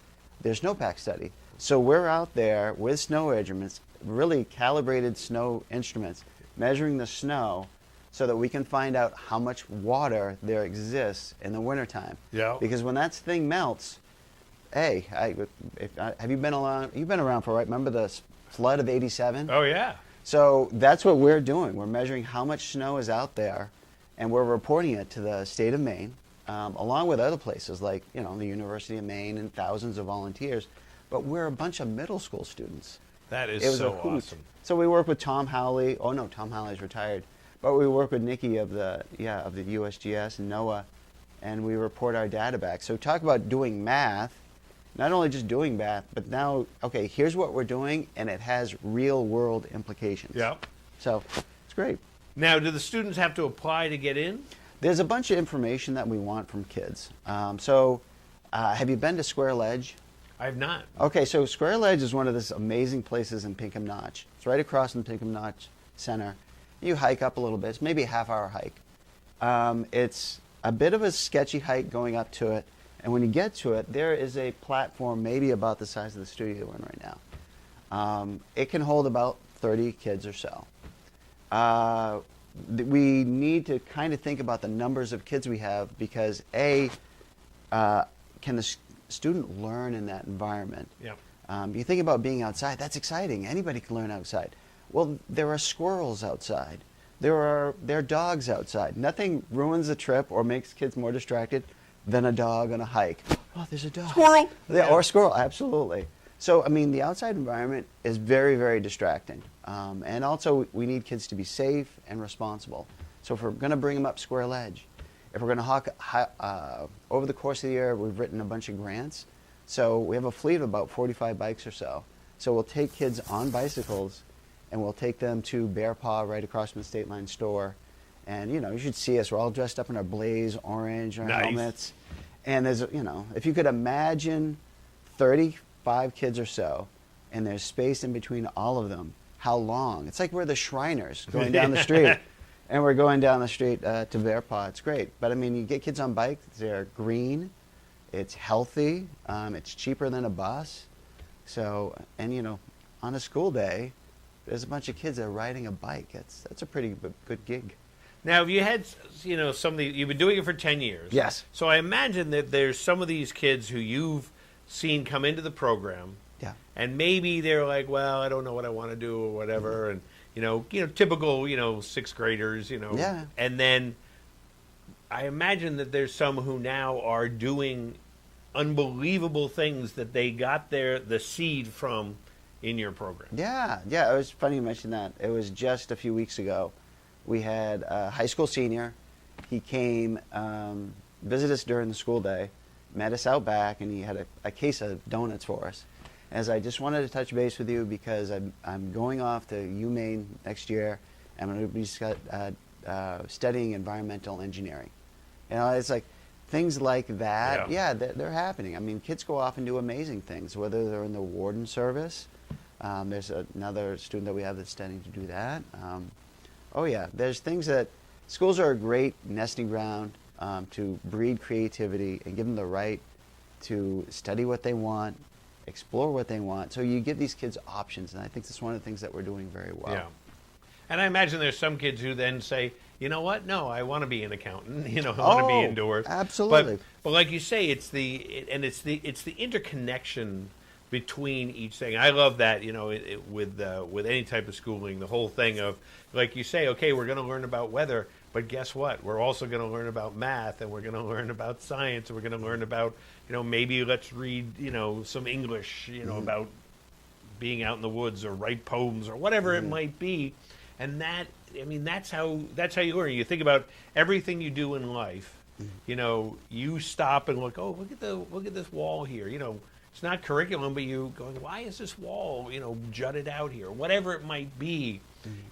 There's snowpack study. So we're out there with snow instruments, really calibrated snow instruments, measuring the snow so that we can find out how much water there exists in the wintertime.
Yeah.
Because when that thing melts, have you been around? You've been around for, right? Remember the flood of '87?
Oh, yeah.
So that's what we're doing. We're measuring how much snow is out there, and we're reporting it to the state of Maine, along with other places like, the University of Maine and thousands of volunteers. But we're a bunch of middle school students.
That is
It was
so
a hoot.
awesome.
So we work with Tom Howley. Oh no, Tom Howley's retired. But we work with Nikki of the USGS and NOAA, and we report our data back. So talk about doing math, not only just doing math, but now, okay, here's what we're doing, and it has real world implications.
Yeah.
So it's great.
Now, do the students have to apply to get in?
There's a bunch of information that we want from kids. Have you been to Square Ledge?
I have not.
Okay, so Square Ledge is one of those amazing places in Pinkham Notch. It's right across from Pinkham Notch Center. You hike up a little bit. It's maybe a half-hour hike. It's a bit of a sketchy hike going up to it, and when you get to it, there is a platform maybe about the size of the studio we're in right now. It can hold about 30 kids or so. We need to kind of think about the numbers of kids we have because, can the student learn in that environment?
Yeah.
You think about being outside, that's exciting. Anybody can learn outside. Well, there are squirrels outside. There are dogs outside. Nothing ruins a trip or makes kids more distracted than a dog on a hike. Oh, there's a dog.
Squirrel!
Yeah, or a squirrel, absolutely. So, I mean, the outside environment is very, very distracting. And also, we need kids to be safe and responsible. So if we're going to bring them up Square Ledge, if we're going to over the course of the year, we've written a bunch of grants. So we have a fleet of about 45 bikes or so. So we'll take kids on bicycles, and we'll take them to Bear Paw right across from the State Line store. And, you should see us. We're all dressed up in our blaze orange, our helmets. And there's, if you could imagine 35 kids or so, and there's space in between all of them, how long? It's like we're the Shriners going down the street. And we're going down the street to Bear Paw. It's great. But, I mean, you get kids on bikes. They're green. It's healthy. It's cheaper than a bus. So, and, on a school day, there's a bunch of kids that are riding a bike. That's a pretty good gig.
Now, have you had, some of you've been doing it for 10 years.
Yes.
So I imagine that there's some of these kids who you've seen come into the program.
Yeah.
And maybe they're like, well, I don't know what I want to do or whatever. And, typical, sixth graders,
Yeah.
And then I imagine that there's some who now are doing unbelievable things that they got the seed from in your program.
Yeah. It was funny you mentioned that. It was just a few weeks ago. We had a high school senior. He came visited us during the school day, met us out back, and he had a case of donuts for us. As I just wanted to touch base with you because I'm going off to UMaine next year. I'm going to be studying environmental engineering. You know, it's like things like that. Yeah, they're happening. I mean, kids go off and do amazing things, whether they're in the warden service. There's another student that we have that's studying to do that. There's things that schools are a great nesting ground to breed creativity and give them the right to study what they want, explore what they want. So you give these kids options, and I think that's one of the things that we're doing very well.
Yeah. And I imagine there's some kids who then say, you know what? No, I want to be an accountant. You know, I want to be indoors.
Absolutely.
But like you say, it's the interconnection between each thing. I love that. You know, with any type of schooling, the whole thing of, like you say, okay, we're going to learn about weather, but guess what? We're also going to learn about math, and we're going to learn about science, and we're going to learn about, you know, maybe let's read, you know, some English, you know, about being out in the woods or write poems or whatever it might be. And that, I mean, that's how you learn. You think about everything you do in life. You know, you stop and look. Oh, look at this wall here. You know, it's not curriculum, but you go, why is this wall, you know, jutted out here? Whatever it might be,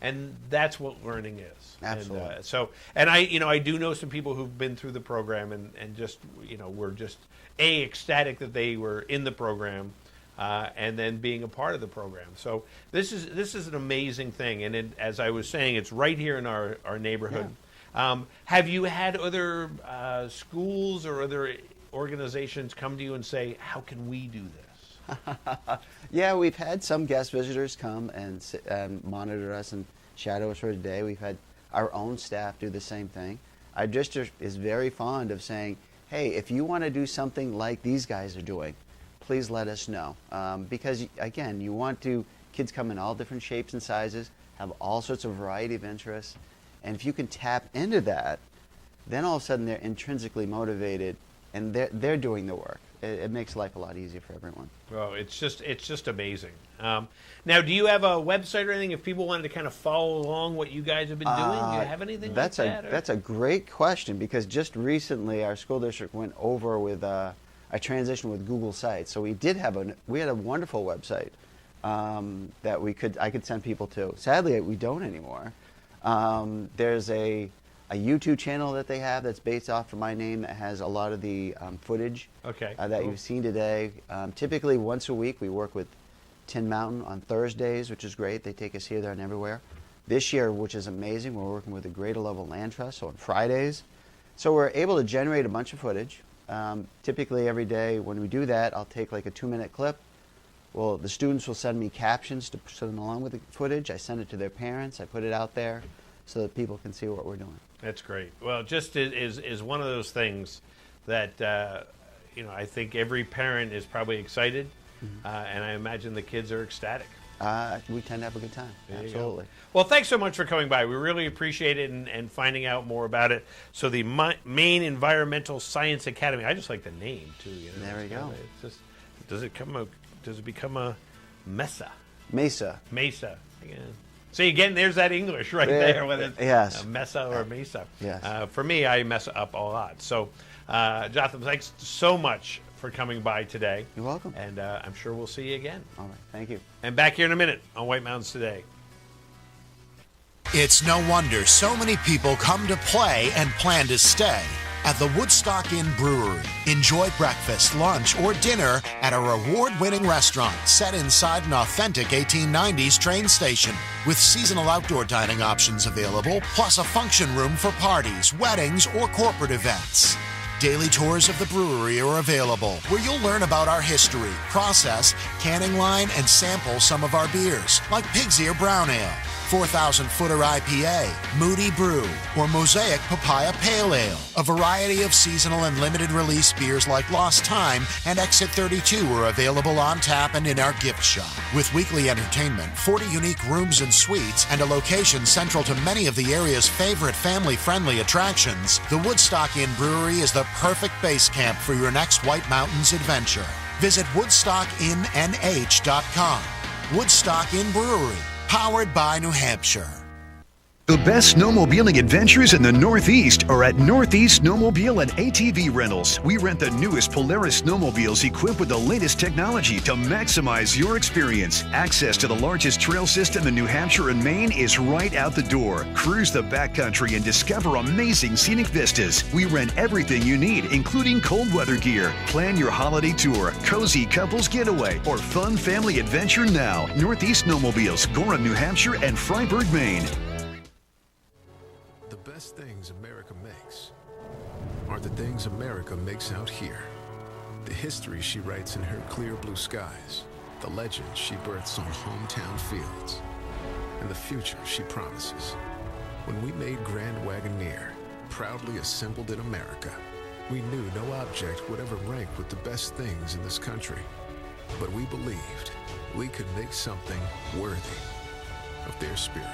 and that's what learning is.
Absolutely.
And I do know some people who've been through the program and just, you know, were just ecstatic that they were in the program. And then being a part of the program. So this is an amazing thing, and as I was saying, it's right here in our neighborhood. Yeah. Have you had other schools or other organizations come to you and say, how can we do this?
Yeah, we've had some guest visitors come and monitor us and shadow us for a day. We've had our own staff do the same thing. Our district is very fond of saying, hey, if you want to do something like these guys are doing, please let us know. Because, again, you want kids come in all different shapes and sizes, have all sorts of variety of interests. And if you can tap into that, then all of a sudden they're intrinsically motivated and they're doing the work. It makes life a lot easier for everyone.
Well, it's just amazing. Now, do you have a website or anything if people wanted to kind of follow along what you guys have been doing? Do you have anything like that?
That's a great question, because just recently our school district went over with a transition with Google Sites. So we had a wonderful website that I could send people to. Sadly, we don't anymore. There's a YouTube channel that they have that's based off of my name that has a lot of the footage that you've seen today. Typically once a week we work with Tin Mountain on Thursdays, which is great. They take us here, there, and everywhere. This year, which is amazing, we're working with the Greater Level Land Trust, so on Fridays. So we're able to generate a bunch of footage. Typically every day when we do that, I'll take like a 2-minute clip. Well, the students will send me captions to send along with the footage. I send it to their parents. I put it out there so that people can see what we're doing.
That's great. Well, just is one of those things that I think every parent is probably excited, and I imagine the kids are ecstatic.
We tend to have a good time.
There
Absolutely.
Well, thanks so much for coming by. We really appreciate it and finding out more about it. So the Maine Environmental Science Academy. I just like the name too. You know?
There we go.
It's just, does it become a Mesa?
Mesa.
Mesa. Yeah. See, again, there's that English right there, whether it's a Mesa or Mesa.
Yes.
For me, I mess up a lot. So, Jotham, thanks so much for coming by today.
You're welcome.
And I'm sure we'll see you again.
All right. Thank you.
And back here in a minute on White Mountains Today.
It's no wonder so many people come to play and plan to stay at the Woodstock Inn Brewery. Enjoy breakfast, lunch, or dinner at a award-winning restaurant set inside an authentic 1890s train station with seasonal outdoor dining options available, plus a function room for parties, weddings, or corporate events. Daily tours of the brewery are available, where you'll learn about our history, process, canning line, and sample some of our beers, like Pig's Ear Brown Ale, 4,000-footer IPA, Moody Brew, or Mosaic Papaya Pale Ale. A variety of seasonal and limited release beers like Lost Time and Exit 32 are available on tap and in our gift shop. With weekly entertainment, 40 unique rooms and suites, and a location central to many of the area's favorite family-friendly attractions, the Woodstock Inn Brewery is the perfect base camp for your next White Mountains adventure. Visit WoodstockInNH.com. Woodstock Inn Brewery, powered by New Hampshire.
The best snowmobiling adventures in the Northeast are at Northeast Snowmobile and ATV Rentals. We rent the newest Polaris snowmobiles equipped with the latest technology to maximize your experience. Access to the largest trail system in New Hampshire and Maine is right out the door. Cruise the backcountry and discover amazing scenic vistas. We rent everything you need, including cold weather gear. Plan your holiday tour, cozy couples getaway, or fun family adventure now. Northeast Snowmobiles, Gorham, New Hampshire, and Freiburg, Maine.
The best things America makes are the things America makes out here. The history she writes in her clear blue skies, the legends she births on hometown fields, and the future she promises. When we made Grand Wagoneer, proudly assembled in America, we knew no object would ever rank with the best things in this country. But we believed we could make something worthy of their spirit.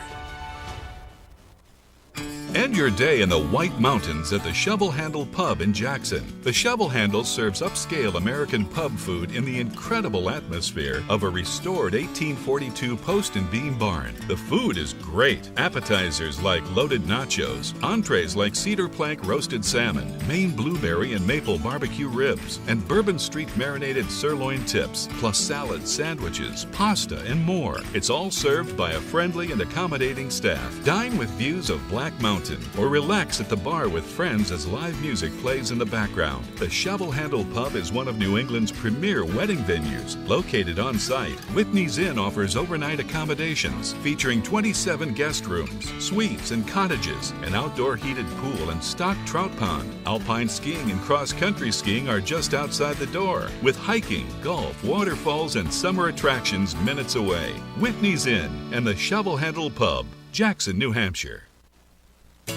End your day in the White Mountains at the Shovel Handle Pub in Jackson. The Shovel Handle serves upscale American pub food in the incredible atmosphere of a restored 1842 post and beam barn. The food is great. Appetizers like loaded nachos, entrees like cedar plank roasted salmon, Maine blueberry and maple barbecue ribs, and Bourbon Street marinated sirloin tips, plus salads, sandwiches, pasta, and more. It's all served by a friendly and accommodating staff. Dine with views of Black Mountain, or relax at the bar with friends as live music plays in the background. The Shovel Handle Pub is one of New England's premier wedding venues. Located on site, Whitney's Inn offers overnight accommodations featuring 27 guest rooms, suites, and cottages, an outdoor heated pool and stocked trout pond. Alpine skiing and cross-country skiing are just outside the door, with hiking, golf, waterfalls, and summer attractions minutes away. Whitney's Inn and the Shovel Handle Pub, Jackson, New Hampshire.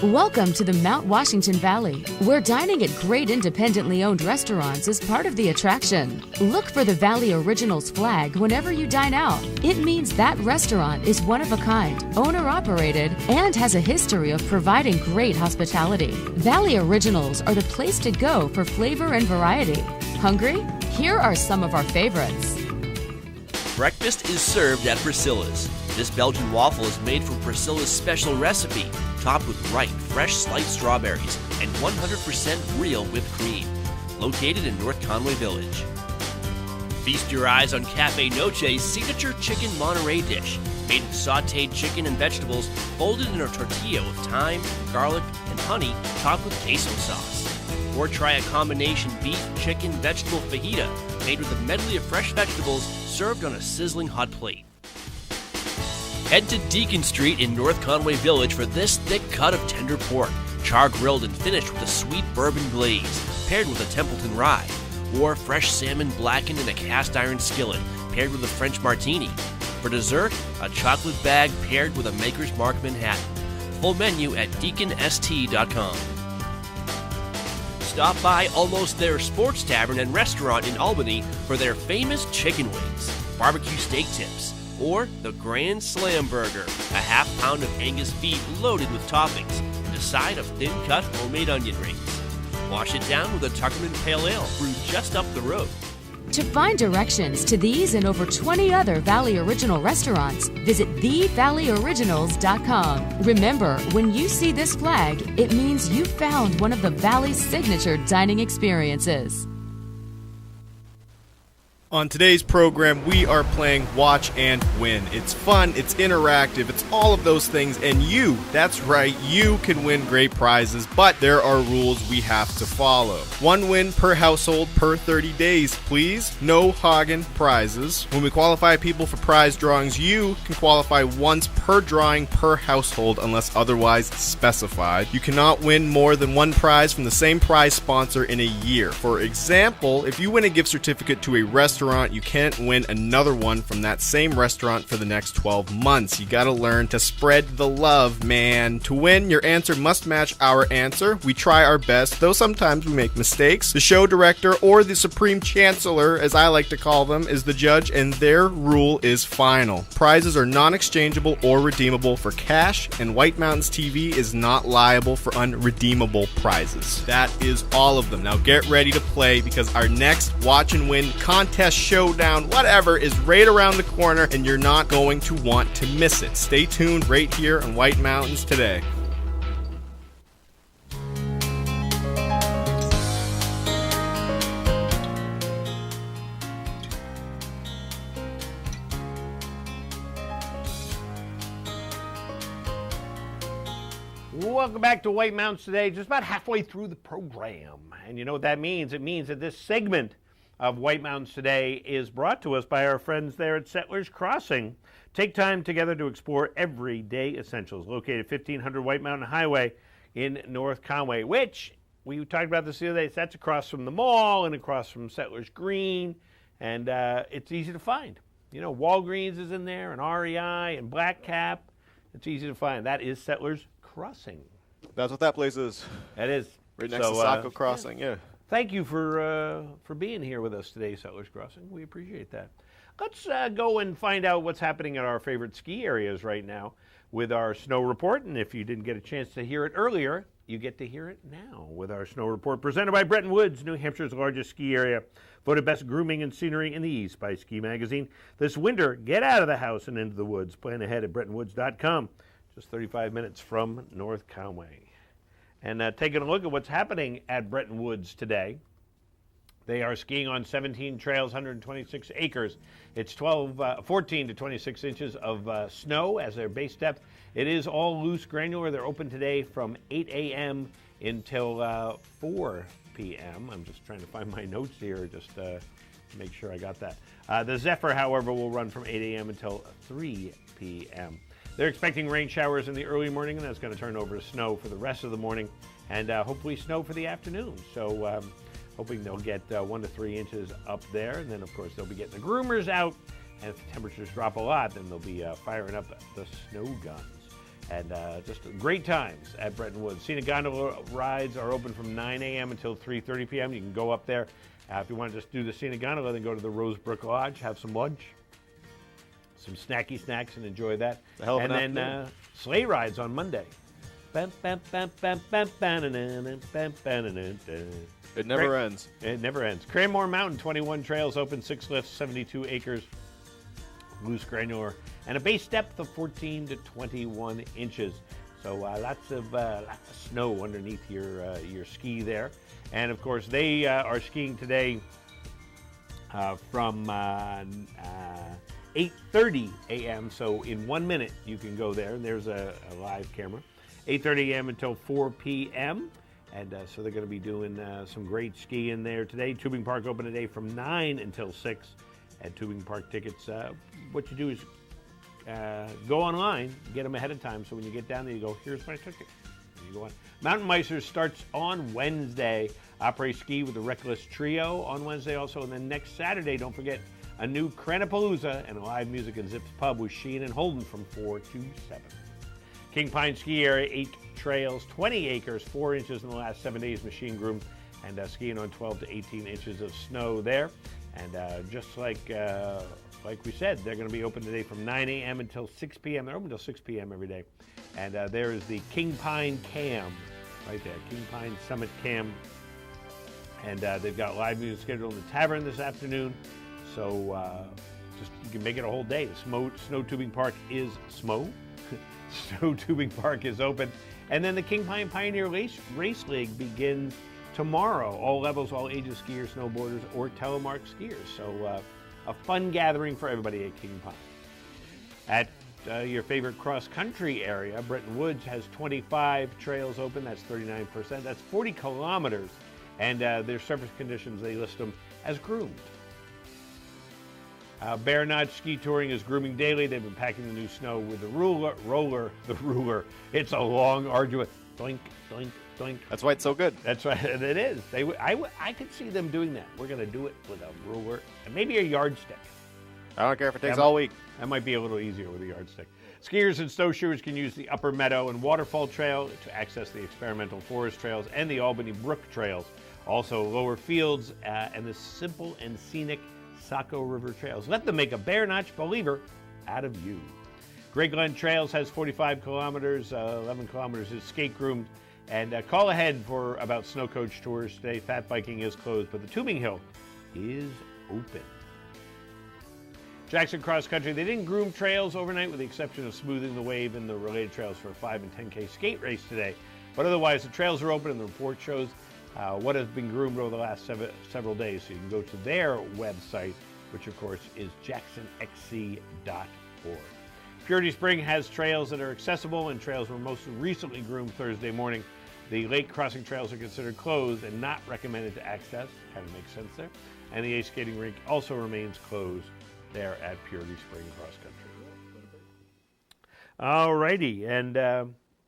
Welcome to the Mount Washington Valley, where dining at great independently owned restaurants is part of the attraction. Look for the Valley Originals flag whenever you dine out. It means that restaurant is one of a kind, owner-operated, and has a history of providing great hospitality. Valley Originals are the place to go for flavor and variety. Hungry? Here are some of our favorites.
Breakfast is served at Priscilla's. This Belgian waffle is made from Priscilla's special recipe, topped with ripe, fresh sliced strawberries and 100% real whipped cream. Located in North Conway Village. Feast your eyes on Cafe Noche's signature chicken Monterey dish, made with sautéed chicken and vegetables folded in a tortilla with thyme, garlic, and honey, topped with queso sauce. Or try a combination beef, chicken, vegetable fajita, made with a medley of fresh vegetables served on a sizzling hot plate. Head to Deacon Street in North Conway Village for this thick cut of tender pork, char-grilled and finished with a sweet bourbon glaze, paired with a Templeton rye, or fresh salmon blackened in a cast-iron skillet, paired with a French martini. For dessert, a chocolate bag paired with a Maker's Mark Manhattan. Full menu at deaconst.com. Stop by Almost There Sports Tavern and Restaurant in Albany for their famous chicken wings, barbecue steak tips, or the Grand Slam Burger, a half pound of Angus beef loaded with toppings, and a side of thin-cut homemade onion rings. Wash it down with a Tuckerman Pale Ale brewed just up the road.
To find directions to these and over 20 other Valley Original restaurants, visit thevalleyoriginals.com. Remember, when you see this flag, it means you found one of the Valley's signature dining experiences.
On today's program, we are playing Watch and Win. It's fun, it's interactive, it's all of those things, and you, that's right, you can win great prizes, but there are rules we have to follow. 1 win per household per 30 days, please. No Hagen prizes. When we qualify people for prize drawings, you can qualify once per drawing per household unless otherwise specified. You cannot win more than 1 prize from the same prize sponsor in a year. For example, if you win a gift certificate to a restaurant, you can't win another one from that same restaurant for the next 12 months. You gotta learn to spread the love, man. To win, your answer must match our answer. We try our best, though sometimes we make mistakes. The show director, or the Supreme Chancellor, as I like to call them, is the judge, and their rule is final. Prizes are non-exchangeable or redeemable for cash, and White Mountains TV is not liable for unredeemable prizes. That is all of them. Now get ready to play, because our next Watch and Win contest showdown, whatever, is right around the corner, and you're not going to want to miss it. Stay tuned right here on White Mountains Today.
Welcome back to White Mountains Today, just about halfway through the program. And you know what that means? It means that this segment of White Mountains Today is brought to us by our friends there at Settlers Crossing. Take time together to explore everyday essentials. Located 1500 White Mountain Highway in North Conway, which we talked about this the other day. That's across from the mall and across from Settlers Green, and it's easy to find. You know, Walgreens is in there, and REI, and Black Cap. It's easy to find. That is Settlers Crossing.
That's what that place is.
That is.
Right next to Saco Crossing, yeah.
Thank you for being here with us today, Settlers Crossing. We appreciate that. Let's go and find out what's happening at our favorite ski areas right now with our snow report. And if you didn't get a chance to hear it earlier, you get to hear it now with our snow report presented by Bretton Woods, New Hampshire's largest ski area. Voted best grooming and scenery in the East by Ski Magazine. This winter, get out of the house and into the woods. Plan ahead at BrettonWoods.com. Just 35 minutes from North Conway. And taking a look at what's happening at Bretton Woods today. They are skiing on 17 trails, 126 acres. It's 14 to 26 inches of snow as their base depth. It is all loose granular. They're open today from 8 a.m. until 4 p.m. I'm just trying to find my notes here just to make sure I got that. The Zephyr, however, will run from 8 a.m. until 3 p.m. They're expecting rain showers in the early morning, and that's going to turn over to snow for the rest of the morning, and hopefully snow for the afternoon. So hoping they'll get 1 to 3 inches up there, and then, of course, they'll be getting the groomers out, and if the temperatures drop a lot, then they'll be firing up the snow guns. And just great times at Bretton Woods. Scenic gondola rides are open from 9 a.m. until 3:30 p.m. You can go up there. If you want to just do the scenic gondola, then go to the Rosebrook Lodge, have some lunch, some snacky snacks, and enjoy that. And then sleigh rides on Monday.
It never ends.
It never ends. Cranmore Mountain, 21 trails open, 6 lifts, 72 acres, loose granular, and a base depth of 14 to 21 inches. So lots of snow underneath your ski there. And of course, they are skiing today from 8:30 a.m. So in 1 minute you can go there. And there's a live camera. 8:30 a.m. until 4 p.m. And so they're going to be doing some great skiing there today. Tubing Park open today from 9 until 6. At Tubing Park tickets, what you do is go online, get them ahead of time. So when you get down there, you go, here's my ticket. And you go on. Mountain Meisters starts on Wednesday. Après Ski with the Reckless Trio on Wednesday also. And then next Saturday, don't forget, a new Cranapalooza and a live music and Zips Pub with Sheen and Holden from 4 to 7. King Pine Ski Area, 8 trails, 20 acres, 4 inches in the last 7 days, machine groomed, and skiing on 12 to 18 inches of snow there. And just like we said, they're going to be open today from 9 a.m. until 6 p.m. They're open until 6 p.m. every day. And there is the King Pine Cam right there, King Pine Summit Cam. And they've got live music scheduled in the tavern this afternoon. So just you can make it a whole day. The Snow Tubing Park is Snow Tubing Park is open. And then the King Pine Pioneer Race League begins tomorrow. All levels, all ages, skiers, snowboarders, or telemark skiers. So a fun gathering for everybody at King Pine. At your favorite cross-country area, Bretton Woods has 25 trails open. That's 39%. That's 40 kilometers. And their surface conditions, they list them as groomed. Bear Notch Ski Touring is grooming daily. They've been packing the new snow with the roller. It's a long, arduous doink, doink, doink.
That's why it's so good.
That's right, it is. I could see them doing that. We're going to do it with a ruler and maybe a yardstick.
I don't care if it takes all week.
That might be a little easier with a yardstick. Skiers and snowshoers can use the Upper Meadow and Waterfall Trail to access the experimental forest trails and the Albany Brook trails. Also, Lower Fields and the simple and scenic Saco River trails. Let them make a Bear Notch believer out of you. Grey Glen Trails has 45 kilometers, 11 kilometers is skate groomed. And call ahead for about snow coach tours today. Fat biking is closed, but the Tubing Hill is open. Jackson Cross Country, they didn't groom trails overnight with the exception of smoothing the wave and the related trails for a 5 and 10K skate race today. But otherwise, the trails are open and the report shows what has been groomed over the last several days. So you can go to their website, which of course is jacksonxc.org. Purity Spring has trails that are accessible and trails were most recently groomed Thursday morning. The lake crossing trails are considered closed and not recommended to access. Kind of makes sense there. And the ice skating rink also remains closed there at Purity Spring Cross Country. All righty, and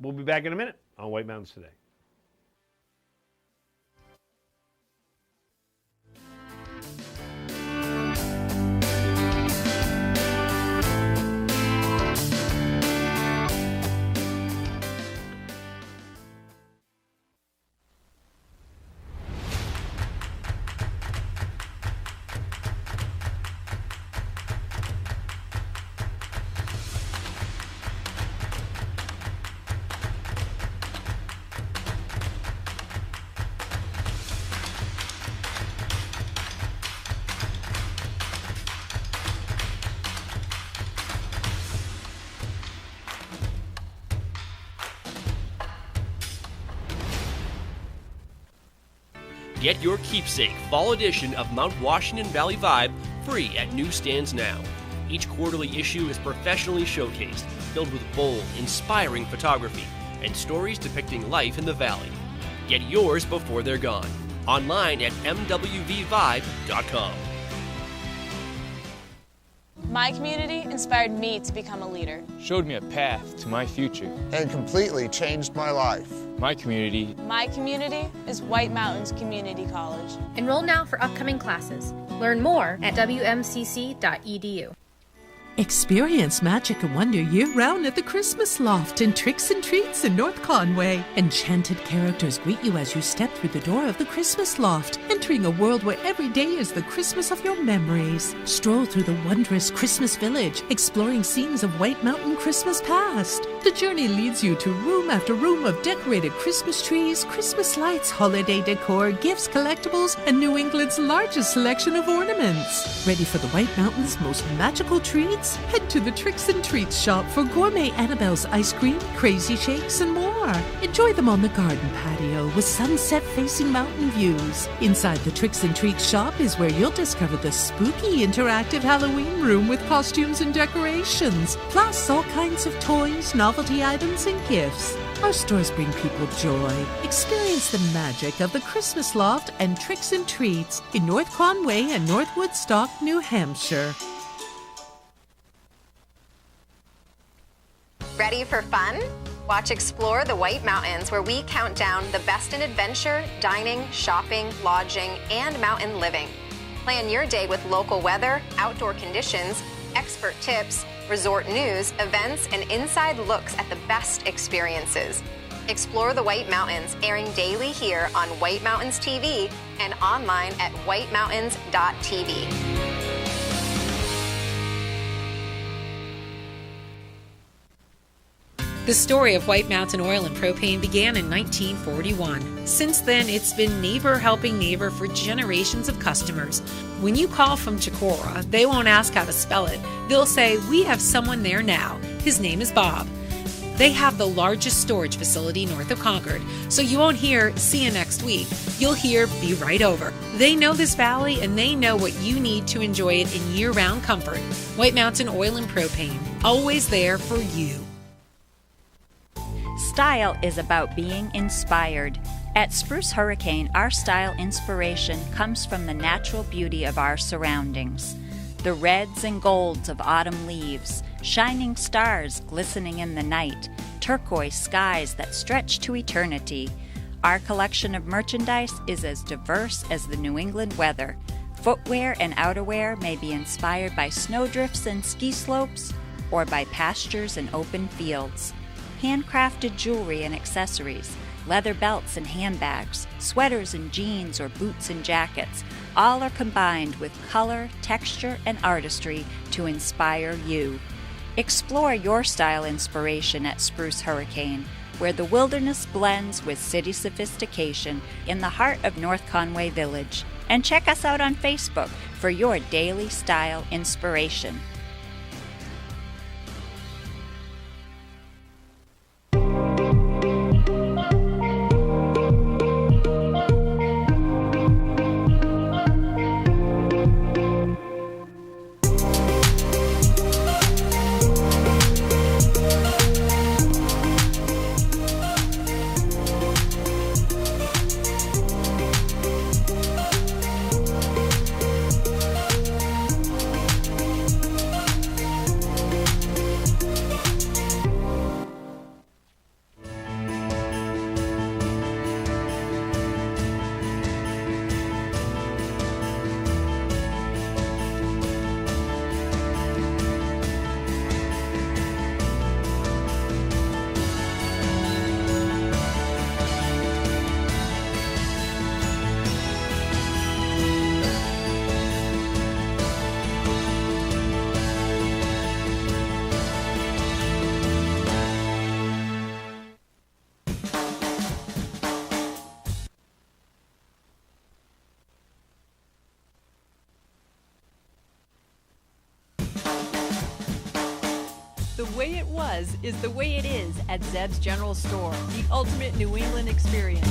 we'll be back in a minute on White Mountains Today.
Get your keepsake fall edition of Mount Washington Valley Vibe free at newsstands now. Each quarterly issue is professionally showcased, filled with bold, inspiring photography and stories depicting life in the valley. Get yours before they're gone. Online at mwvvibe.com.
My community inspired me to become a leader.
Showed me a path to my future.
And completely changed my life.
My community.
My community is White Mountains Community College.
Enroll now for upcoming classes. Learn more at wmcc.edu.
Experience magic and wonder year-round at the Christmas Loft in Tricks and Treats in North Conway. Enchanted characters greet you as you step through the door of the Christmas Loft, entering a world where every day is the Christmas of your memories. Stroll through the wondrous Christmas Village, exploring scenes of White Mountain Christmas past. The journey leads you to room after room of decorated Christmas trees, Christmas lights, holiday decor, gifts, collectibles, and New England's largest selection of ornaments. Ready for the White Mountain's most magical treats? Head to the Tricks and Treats shop for gourmet Annabelle's ice cream, crazy shakes, and more. Enjoy them on the garden patio with sunset-facing mountain views. Inside the Tricks and Treats shop is where you'll discover the spooky interactive Halloween room with costumes and decorations, plus all kinds of toys, novelty items, and gifts. Our stores bring people joy. Experience the magic of the Christmas Loft and Tricks and Treats in North Conway and North Woodstock, New Hampshire.
Ready for fun? Watch Explore the White Mountains, where we count down the best in adventure, dining, shopping, lodging, and mountain living. Plan your day with local weather, outdoor conditions, expert tips, resort news, events, and inside looks at the best experiences. Explore the White Mountains, airing daily here on White Mountains TV and online at whitemountains.tv.
The story of White Mountain Oil and Propane began in 1941. Since then, it's been neighbor helping neighbor for generations of customers. When you call from Chicora, they won't ask how to spell it. They'll say, "We have someone there now. His name is Bob." They have the largest storage facility north of Concord, so you won't hear "see you next week." You'll hear "be right over." They know this valley and they know what you need to enjoy it in year-round comfort. White Mountain Oil and Propane, always there for you.
Style is about being inspired. At Spruce Hurricane, our style inspiration comes from the natural beauty of our surroundings. The reds and golds of autumn leaves, shining stars glistening in the night, turquoise skies that stretch to eternity. Our collection of merchandise is as diverse as the New England weather. Footwear and outerwear may be inspired by snowdrifts and ski slopes, or by pastures and open fields. Handcrafted jewelry and accessories, leather belts and handbags, sweaters and jeans or boots and jackets, all are combined with color, texture, and artistry to inspire you. Explore your style inspiration at Spruce Hurricane, where the wilderness blends with city sophistication in the heart of North Conway Village. And check us out on Facebook for for your daily style inspiration.
The way it was is the way it is at Zeb's General Store, the ultimate New England experience.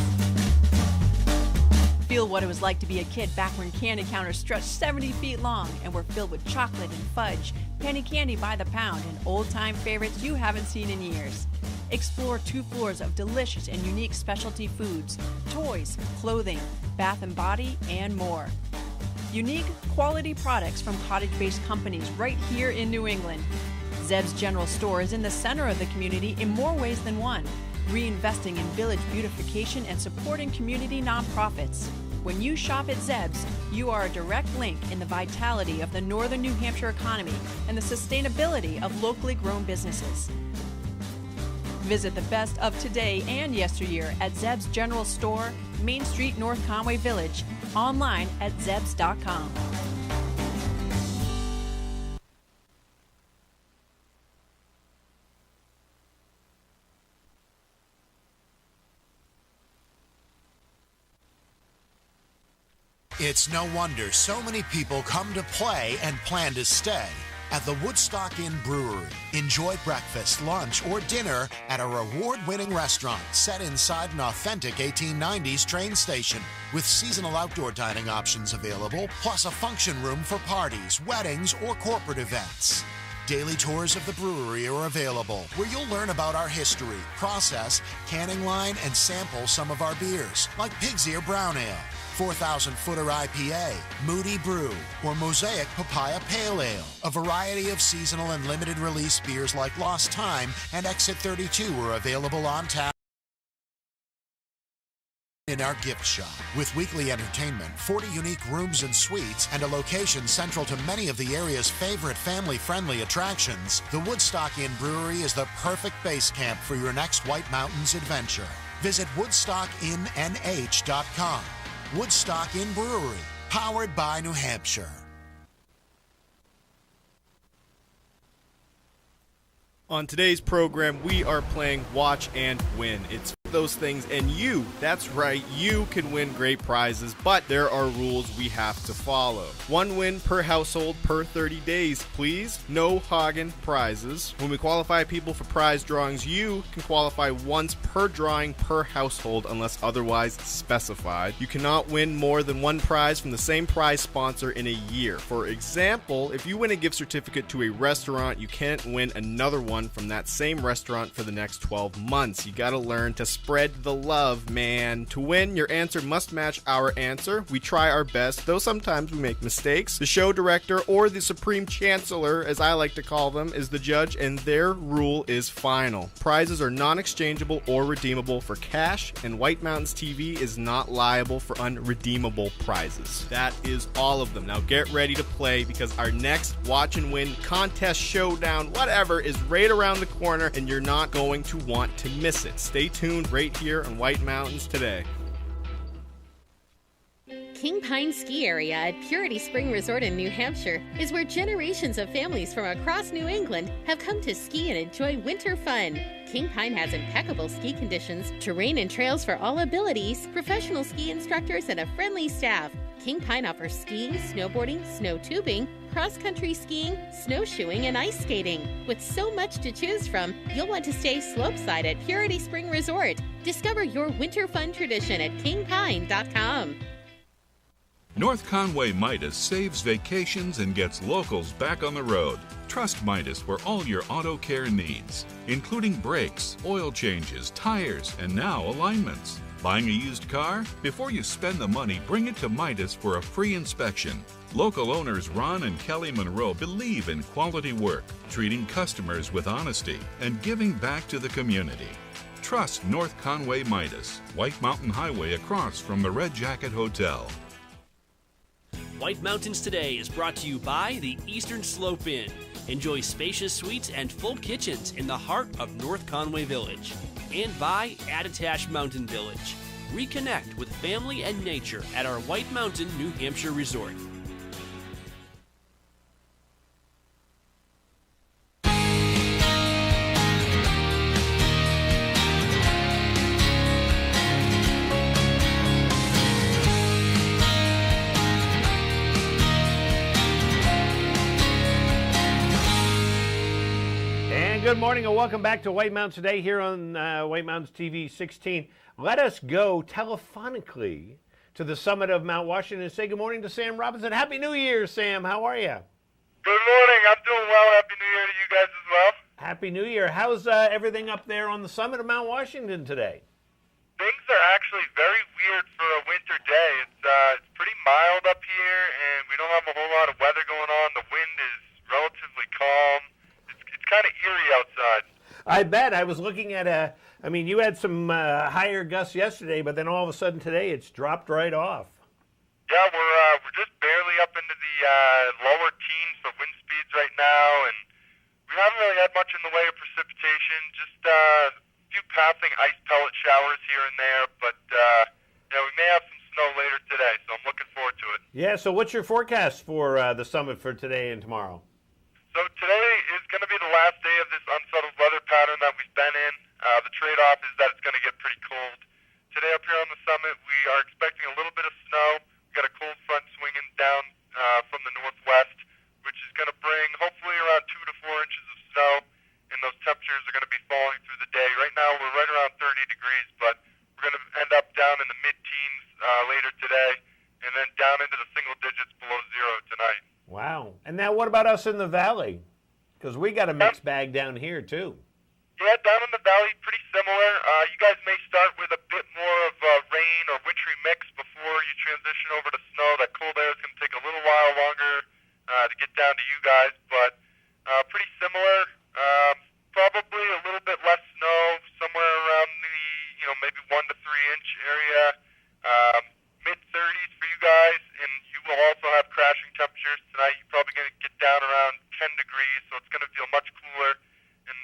Feel what it was like to be a kid back when candy counters stretched 70 feet long and were filled with chocolate and fudge, penny candy by the pound, and old-time favorites you haven't seen in years. Explore 2 floors of delicious and unique specialty foods, toys, clothing, bath and body, and more. Unique, quality products from cottage-based companies right here in New England. Zeb's General Store is in the center of the community in more ways than one, reinvesting in village beautification and supporting community nonprofits. When you shop at Zeb's, you are a direct link in the vitality of the northern New Hampshire economy and the sustainability of locally grown businesses. Visit the best of today and yesteryear at Zeb's General Store, Main Street, North Conway Village, online at zebs.com.
It's no wonder so many people come to play and plan to stay at the Woodstock Inn Brewery. Enjoy breakfast, lunch, or dinner at a award-winning restaurant set inside an authentic 1890s train station with seasonal outdoor dining options available, plus a function room for parties, weddings, or corporate events. Daily tours of the brewery are available, where you'll learn about our history, process, canning line, and sample some of our beers, like Pig's Ear Brown Ale, 4,000-footer IPA, Moody Brew, or Mosaic Papaya Pale Ale. A variety of seasonal and limited release beers like Lost Time and Exit 32 are available on tap in our gift shop. With weekly entertainment, 40 unique rooms and suites, and a location central to many of the area's favorite family-friendly attractions, the Woodstock Inn Brewery is the perfect base camp for your next White Mountains adventure. Visit WoodstockInNH.com. Woodstock Inn Brewery, powered by New Hampshire.
On today's program, we are playing Watch and Win. It's those things, and you, that's right, you can win great prizes, but there are rules we have to follow. 1 win per household per 30 days, please. No Hagen prizes. When we qualify people for prize drawings, you can qualify once per drawing per household unless otherwise specified. You cannot win more than 1 prize from the same prize sponsor in a year. For example, if you win a gift certificate to a restaurant, you can't win another one from that same restaurant for the next 12 months. You gotta learn to spread the love, man. To win, your answer must match our answer. We try our best, though sometimes we make mistakes. The show director, or the Supreme Chancellor, as I like to call them, is the judge, and their rule is final. Prizes are non-exchangeable or redeemable for cash, and White Mountains TV is not liable for unredeemable prizes. That is all of them. Now get ready to play, because our next Watch and Win contest, showdown, whatever, is right around the corner, and you're not going to want to miss it. Stay tuned right here on White Mountains Today.
King Pine Ski Area at Purity Spring Resort in New Hampshire is where generations of families from across New England have come to ski and enjoy winter fun. King Pine has impeccable ski conditions, terrain and trails for all abilities, professional ski instructors, and a friendly staff. King Pine offers skiing, snowboarding, snow tubing, cross-country skiing, snowshoeing, and ice skating. With so much to choose from, you'll want to stay slopeside at Purity Spring Resort. Discover your winter fun tradition at kingpine.com.
North Conway Midas saves vacations and gets locals back on the road. Trust Midas for all your auto care needs, including brakes, oil changes, tires, and now alignments. Buying a used car? Before you spend the money, bring it to Midas for a free inspection. Local owners Ron and Kelly Monroe believe in quality work, treating customers with honesty, and giving back to the community. Trust North Conway Midas, White Mountain Highway across from the Red Jacket Hotel.
White Mountains Today is brought to you by the Eastern Slope Inn. Enjoy spacious suites and full kitchens in the heart of North Conway Village. And by Attitash Mountain Village. Reconnect with family and nature at our White Mountain, New Hampshire resort.
Good morning and welcome back to White Mountains Today here on White Mountains TV 16. Let us go telephonically to the summit of Mount Washington and say good morning to Sam Robinson. Happy New Year, Sam. How are you?
Good morning. I'm doing well. Happy New Year to you guys as well.
Happy New Year. How's everything up there on the summit of Mount Washington today?
Things are actually very weird for a winter day. It's pretty mild up here, and we don't have a whole lot of weather going on. The wind is relatively calm. It's kind of eerie outside.
I bet. I was looking at you had some higher gusts yesterday, but then all of a sudden today it's dropped right off.
Yeah, we're just barely up into the lower teens for wind speeds right now, and we haven't really had much in the way of precipitation, just a few passing ice pellet showers here and there, but we may have some snow later today, so I'm looking forward to it.
Yeah, so what's your forecast for the summit for today and tomorrow?
So today is going to be the last day of this unsettled weather pattern that we've been in. The trade-off is that it's going to get pretty cold. Today up here on the summit, we are expecting a little bit of snow. We've got a cold front swinging down from the northwest, which is going to bring hopefully around 2 to 4 inches of snow, and those temperatures are going to be falling through the day. Right now we're right around 30 degrees, but we're going to end up down in the mid-teens later today, and then down into the single digits below zero tonight.
Wow. And now what about us in the valley? Because we got a mixed bag down here, too.
Yeah, down in the valley, pretty similar. You guys may start with a bit more of rain or wintry mix before you transition over to snow. That cold air is going to take a little while longer to get down to you guys, but pretty similar. Probably a little bit less snow, somewhere around the maybe 1 to 3 inch area. Mid-30s for you guys, and you will also have crashing temperatures tonight. You're probably going to get down around 10 degrees, so it's going to feel much cooler. And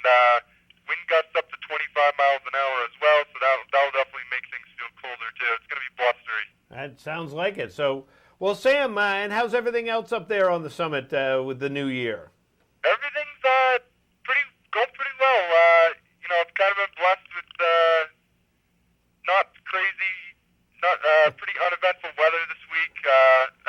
wind gusts up to 25 miles an hour as well, so that'll definitely make things feel colder too. It's going to be blustery.
That sounds like it. So, well, Sam, and how's everything else up there on the summit with the new year?
Everything's going pretty well. It's kind of been blessed with not crazy. Pretty uneventful weather this week.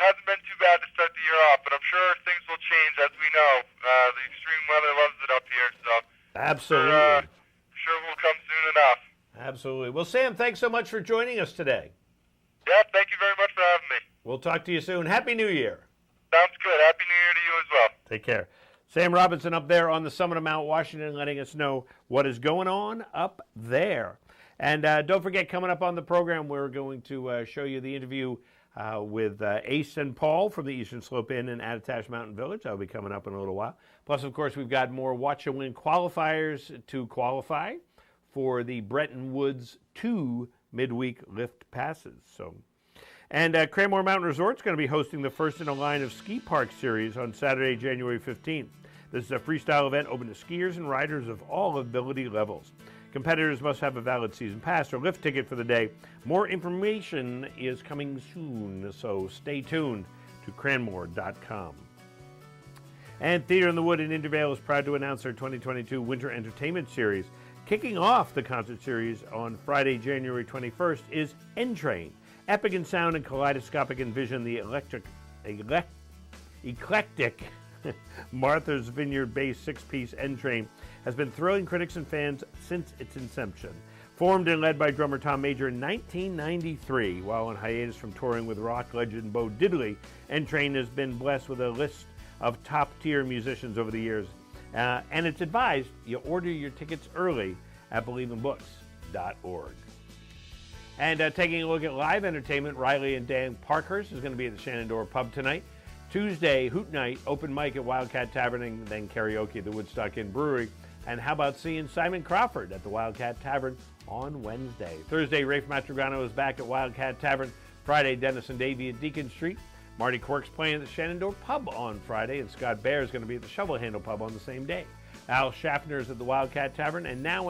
Hasn't been too bad to start the year off, but I'm sure things will change, as we know. The extreme weather loves it up here, so
absolutely.
Sure will come soon enough.
Absolutely. Well, Sam, thanks so much for joining us today.
Yeah, thank you very much for having me.
We'll talk to you soon. Happy New Year.
Sounds good. Happy New Year to you as well.
Take care. Sam Robinson up there on the summit of Mount Washington letting us know what is going on up there. And don't forget, coming up on the program, we're going to show you the interview with Ace and Paul from the Eastern Slope Inn in Attitash Mountain Village. That'll be coming up in a little while. Plus, of course, we've got more Watch and Win qualifiers to qualify for the Bretton Woods 2 midweek lift passes. And Cranmore Mountain Resort is going to be hosting the first in a line of ski park series on Saturday, January 15th. This is a freestyle event open to skiers and riders of all ability levels. Competitors must have a valid season pass or lift ticket for the day. More information is coming soon, so stay tuned to cranmore.com. And Theater in the Wood in Intervale is proud to announce their 2022 Winter Entertainment Series. Kicking off the concert series on Friday, January 21st is N-Train, Epic in sound and kaleidoscopic in vision, the eclectic Martha's Vineyard-based six-piece N Train has been thrilling critics and fans since its inception. Formed and led by drummer Tom Major in 1993, while on hiatus from touring with rock legend Bo Diddley, N Train has been blessed with a list of top-tier musicians over the years. And it's advised you order your tickets early at BelieveInBooks.org. And taking a look at live entertainment, Riley and Dan Parkhurst is going to be at the Shenandoah Pub tonight. Tuesday, Hoot Night, open mic at Wildcat Tavern, and then karaoke at the Woodstock Inn Brewery. And how about seeing Simon Crawford at the Wildcat Tavern on Wednesday? Thursday, Rafe Mastrogano is back at Wildcat Tavern. Friday, Dennis and Davey at Deacon Street. Marty Quirk's playing at the Shenandoah Pub on Friday, and Scott Bair is going to be at the Shovel Handle Pub on the same day. Al Schaffner is at the Wildcat Tavern, and Now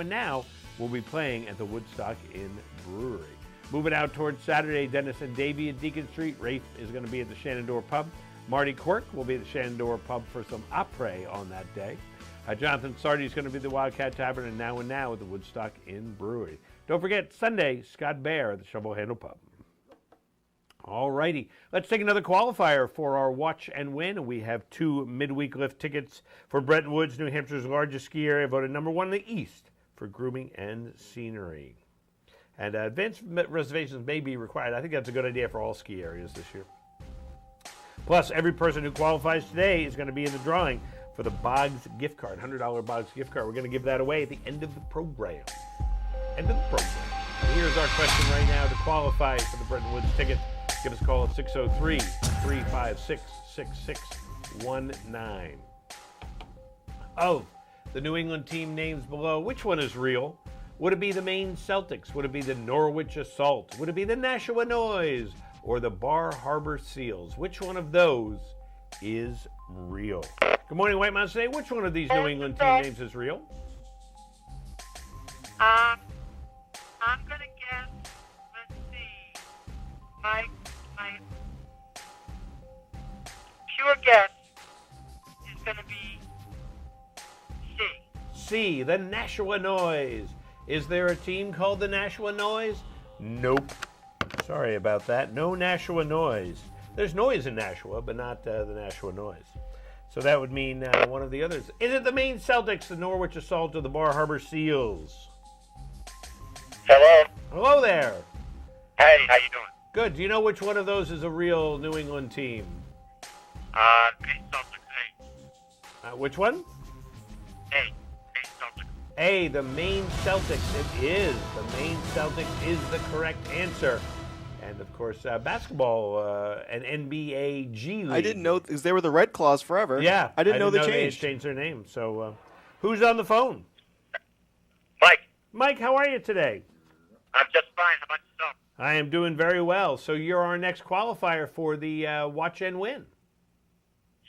will be playing at the Woodstock Inn Brewery. Moving out towards Saturday, Dennis and Davey at Deacon Street. Rafe is going to be at the Shenandoah Pub. Marty Quirk will be at the Shenandoah Pub for some après on that day. Jonathan Sardi is going to be at the Wildcat Tavern, and Now at the Woodstock Inn Brewery. Don't forget, Sunday, Scott Bair at the Shovel Handle Pub. All righty, let's take another qualifier for our Watch and Win. We have 2 midweek lift tickets for Bretton Woods, New Hampshire's largest ski area, voted number 1 in the East for grooming and scenery. And advanced reservations may be required. I think that's a good idea for all ski areas this year. Plus, every person who qualifies today is going to be in the drawing for the Boggs gift card, $100 Boggs gift card. We're going to give that away at the end of the program. And here's our question right now to qualify for the Bretton Woods ticket. Give us a call at 603-356-6619. Of the New England team names below, which one is real? Would it be the Maine Celtics? Would it be the Norwich Assault? Would it be the Nashua Noise? Or the Bar Harbor Seals? Which one of those is real? Good morning, White Mountain State. Which one of these New England team names is real?
I'm going to guess, let's see, my pure guess is going to be C.
C, the Nashua Noise. Is there a team called the Nashua Noise? Nope. Sorry about that. No Nashua Noise. There's noise in Nashua, but not the Nashua Noise. So that would mean one of the others. Is it the Maine Celtics, the Norwich Assault, or the Bar Harbor Seals?
Hello.
Hello there.
Hey, how you doing?
Good. Do you know which one of those is a real New England team?
Maine Celtics, A.
Which one?
A. Maine Celtics.
A, the Maine Celtics. It is. The Maine Celtics is the correct answer. And, of course, basketball, an NBA G League.
I didn't know, because they were the Red Claws forever.
Yeah.
I didn't know they
had changed their name. So, who's on the phone?
Mike.
Mike, how are you today?
I'm just fine. How about yourself?
I am doing very well. So you're our next qualifier for the Watch and Win.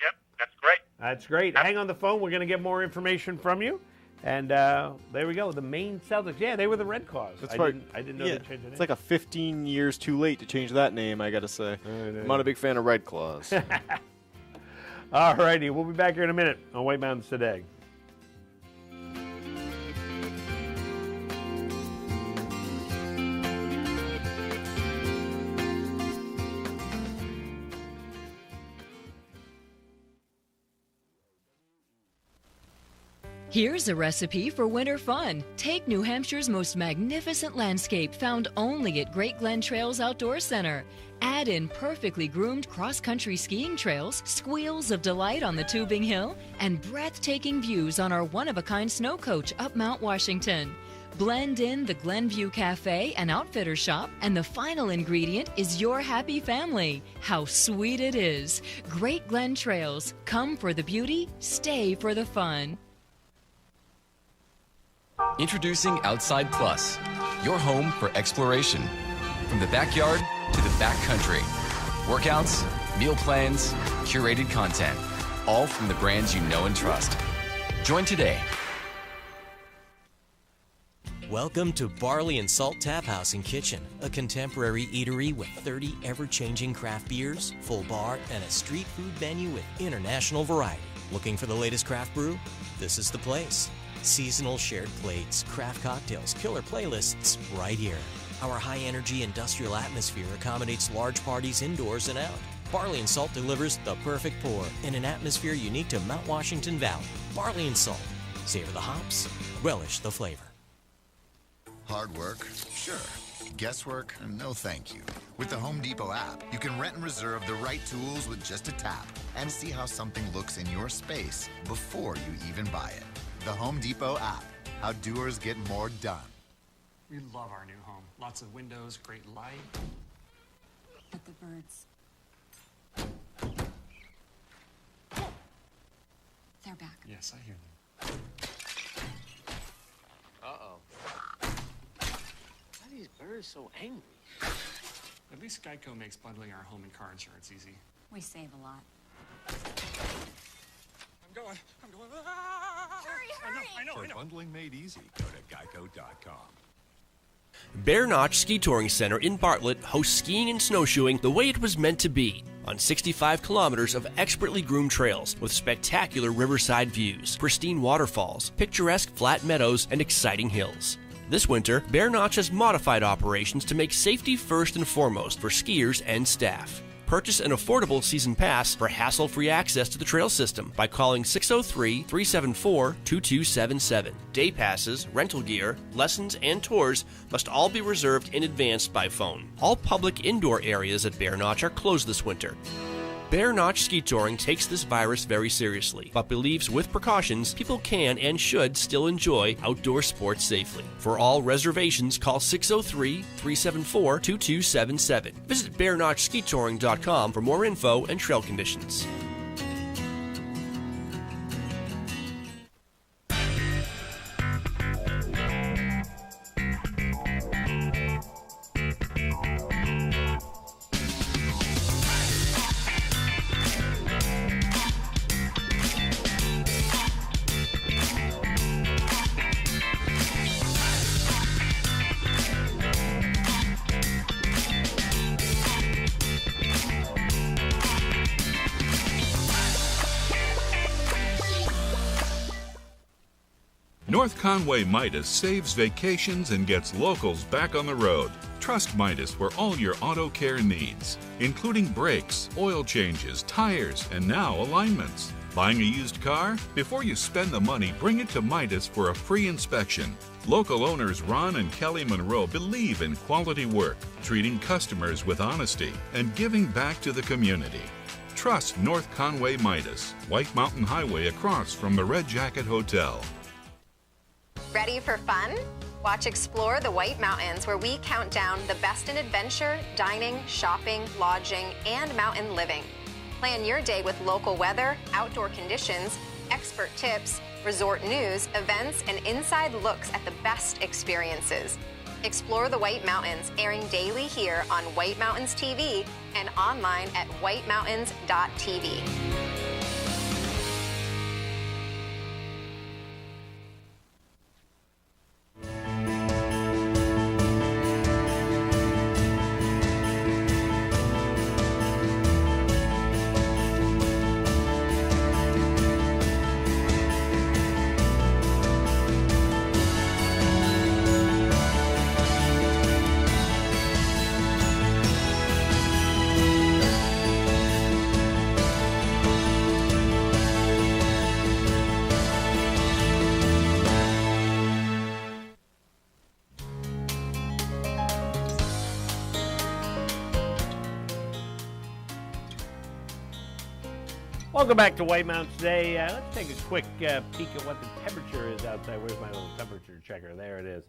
Yep, that's great.
That's great. Hang on the phone. We're going to get more information from you. And there we go. The Maine Celtics. Yeah, they were the Red Claws. I didn't know they changed their name.
It's like a 15 years too late to change that name, I got to say. I'm not a big fan of Red Claws.
All righty. We'll be back here in a minute on White Mountains Today.
Here's a recipe for winter fun. Take New Hampshire's most magnificent landscape found only at Great Glen Trails Outdoor Center. Add in perfectly groomed cross-country skiing trails, squeals of delight on the Tubing Hill, and breathtaking views on our one-of-a-kind snow coach up Mount Washington. Blend in the Glenview Cafe and Outfitter Shop, and the final ingredient is your happy family. How sweet it is. Great Glen Trails. Come for the beauty, stay for the fun.
Introducing Outside Plus, your home for exploration. From the backyard to the backcountry. Workouts, meal plans, curated content. All from the brands you know and trust. Join today.
Welcome to Barley and Salt Tap House and Kitchen, a contemporary eatery with 30 ever-changing craft beers, full bar, and a street food menu with international variety. Looking for the latest craft brew? This is the place. Seasonal shared plates, craft cocktails, killer playlists, right here. Our high-energy industrial atmosphere accommodates large parties indoors and out. Barley & Salt delivers the perfect pour in an atmosphere unique to Mount Washington Valley. Barley & Salt. Savor the hops, relish the flavor.
Hard work? Sure. Guesswork? No thank you. With the Home Depot app, you can rent and reserve the right tools with just a tap and see how something looks in your space before you even buy it. The Home Depot app. How doers get more done.
We love our new home. Lots of windows, great light.
But the birds. They're back.
Yes, I hear them.
Uh-oh. Why are these birds so angry?
At least Geico makes bundling our home and car insurance easy.
We save a lot.
I'm going.
Hurry!
I know.
For bundling made easy, go to geico.com.
Bear Notch Ski Touring Center in Bartlett hosts skiing and snowshoeing the way it was meant to be, on 65 kilometers of expertly groomed trails with spectacular riverside views, pristine waterfalls, picturesque flat meadows, and exciting hills. This winter, Bear Notch has modified operations to make safety first and foremost for skiers and staff. Purchase an affordable season pass for hassle-free access to the trail system by calling 603-374-2277. Day passes, rental gear, lessons, and tours must all be reserved in advance by phone. All public indoor areas at Bear Notch are closed this winter. Bear Notch Ski Touring takes this virus very seriously, but believes with precautions people can and should still enjoy outdoor sports safely. For all reservations, call 603-374-2277. Visit BearNotchSkiTouring.com for more info and trail conditions.
North Conway Midas saves vacations and gets locals back on the road. Trust Midas for all your auto care needs, including brakes, oil changes, tires, and now alignments. Buying a used car? Before you spend the money, bring it to Midas for a free inspection. Local owners Ron and Kelly Monroe believe in quality work, treating customers with honesty, and giving back to the community. Trust North Conway Midas, White Mountain Highway across from the Red Jacket Hotel.
Ready for fun? Watch Explore the White Mountains, where we count down the best in adventure, dining, shopping, lodging, and mountain living. Plan your day with local weather, outdoor conditions, expert tips, resort news, events, and inside looks at the best experiences. Explore the White Mountains, airing daily here on White Mountains TV and online at whitemountains.tv.
Welcome back to White Mountains today. Let's take a quick peek at what the temperature is outside. Where's my little temperature checker? There it is.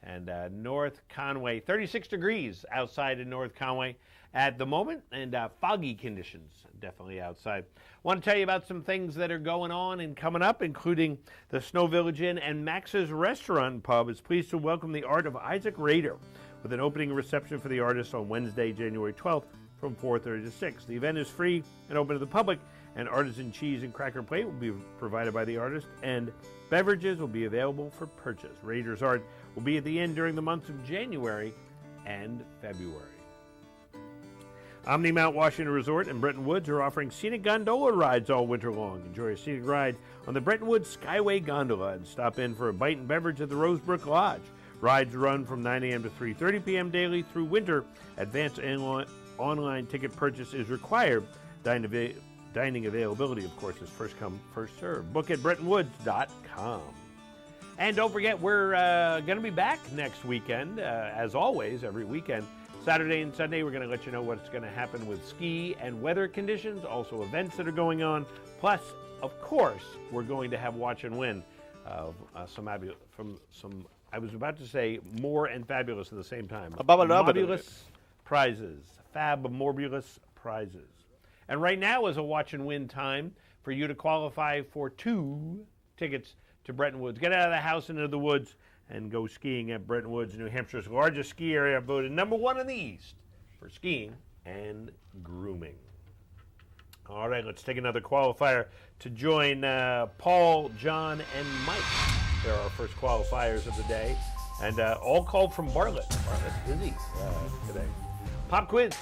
And North Conway, 36 degrees outside in North Conway at the moment, and foggy conditions definitely outside. Want to tell you about some things that are going on and coming up, including the Snow Village Inn and Max's Restaurant and Pub is pleased to welcome the art of Isaac Rader with an opening reception for the artist on Wednesday, January 12th from 4:30 to 6. The event is free and open to the public, and artisan cheese and cracker plate will be provided by the artist, and beverages will be available for purchase. Rader's art will be at the inn during the months of January and February. Omni Mount Washington Resort and Bretton Woods are offering scenic gondola rides all winter long. Enjoy a scenic ride on the Bretton Woods Skyway Gondola and stop in for a bite and beverage at the Rosebrook Lodge. Rides run from 9 a.m. to 3:30 p.m. daily through winter. Advanced online ticket purchase is required. Dining availability, of course, is first come, first served. Book at BrettonWoods.com. And don't forget, we're going to be back next weekend, as always, every weekend. Saturday and Sunday, we're going to let you know what's going to happen with ski and weather conditions, also events that are going on. Plus, of course, we're going to have Watch and Win I was about to say more and fabulous at the same time. Fabulous prizes. Fab-mobulous prizes. And right now is a Watch and Win time for you to qualify for 2 tickets to Bretton Woods. Get out of the house into the woods and go skiing at Bretton Woods, New Hampshire's largest ski area, voted #1 in the East for skiing and grooming. All right, let's take another qualifier to join Paul, John, and Mike. They're our first qualifiers of the day, and all called from Bartlett. Bartlett's busy today. Pop quiz,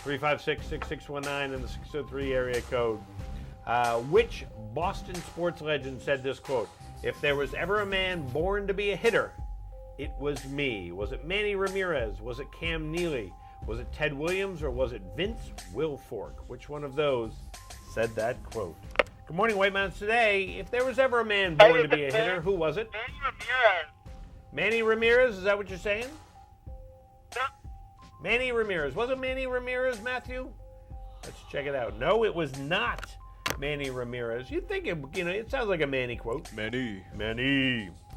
356-6619 in the 603 area code. Which Boston sports legend said this quote? "If there was ever a man born to be a hitter, it was me." Was it Manny Ramirez? Was it Cam Neely? Was it Ted Williams, or was it Vince Wilfork? Which one of those said that quote? Good morning, White Mountains Today. If there was ever a man born to be a hitter, who was it?
Manny Ramirez.
Manny Ramirez, is that what you're saying?
No.
Manny Ramirez. Was it Manny Ramirez, Matthew? Let's check it out. No, it was not Manny Ramirez. You'd think it sounds like a Manny quote.
Manny.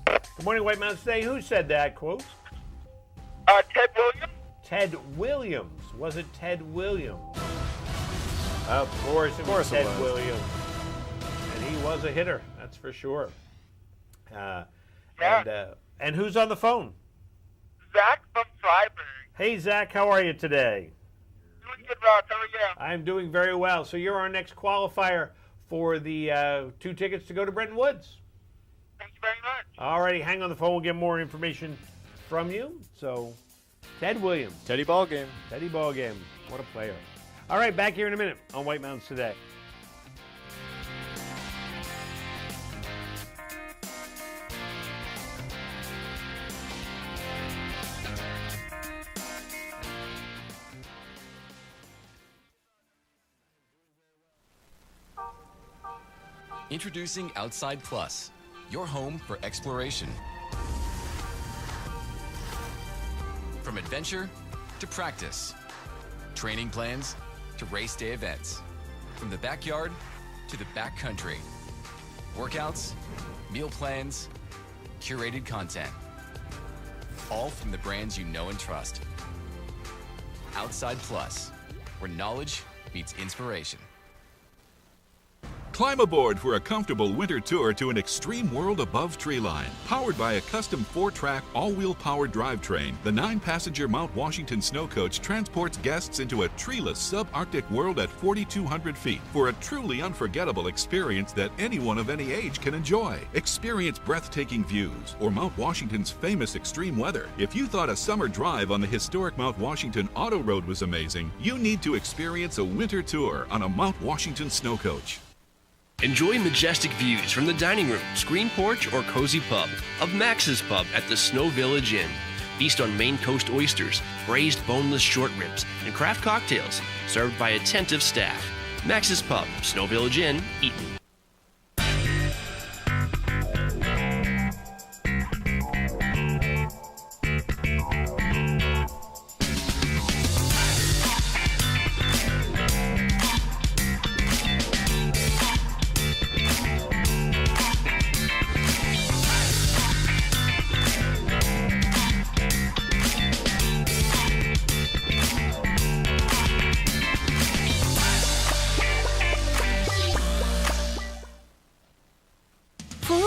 Good morning, White Mountains Today. Who said that quote?
Ted Williams.
Ted Williams. Was it Ted Williams? Of course it was Ted Williams. And he was a hitter, that's for sure. And who's on the phone?
Zach from Freiburg.
Hey, Zach, how are you today?
Doing good, Ross. How are you?
I'm doing very well. So you're our next qualifier for the 2 tickets to go to Bretton Woods.
Thank you very much.
All righty, hang on the phone. We'll get more information from you. So, Ted Williams.
Teddy Ballgame.
Teddy Ballgame. What a player. All right, back here in a minute on White Mountains Today.
Introducing Outside Plus, your home for exploration. From adventure to practice, training plans to race day events, from the backyard to the backcountry, workouts, meal plans, curated content, all from the brands you know and trust. Outside Plus, where knowledge meets inspiration.
Climb aboard for a comfortable winter tour to an extreme world above treeline. Powered by a custom 4-track, all-wheel powered drivetrain, the 9-passenger Mount Washington Snow Coach transports guests into a treeless subarctic world at 4,200 feet for a truly unforgettable experience that anyone of any age can enjoy. Experience breathtaking views or Mount Washington's famous extreme weather. If you thought a summer drive on the historic Mount Washington Auto Road was amazing, you need to experience a winter tour on a Mount Washington Snow Coach.
Enjoy majestic views from the dining room, screen porch, or cozy pub of Max's Pub at the Snow Village Inn. Feast on Maine Coast oysters, braised boneless short ribs, and craft cocktails served by attentive staff. Max's Pub, Snow Village Inn, Eaton.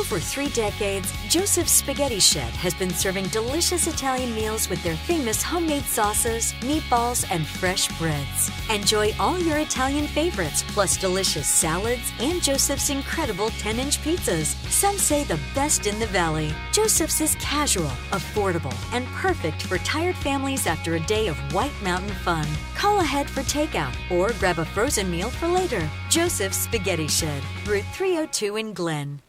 For 3 decades, Joseph's Spaghetti Shed has been serving delicious Italian meals with their famous homemade sauces, meatballs, and fresh breads. Enjoy all your Italian favorites, plus delicious salads and Joseph's incredible 10-inch pizzas. Some say the best in the valley. Joseph's is casual, affordable, and perfect for tired families after a day of White Mountain fun. Call ahead for takeout or grab a frozen meal for later. Joseph's Spaghetti Shed, Route 302 in Glen.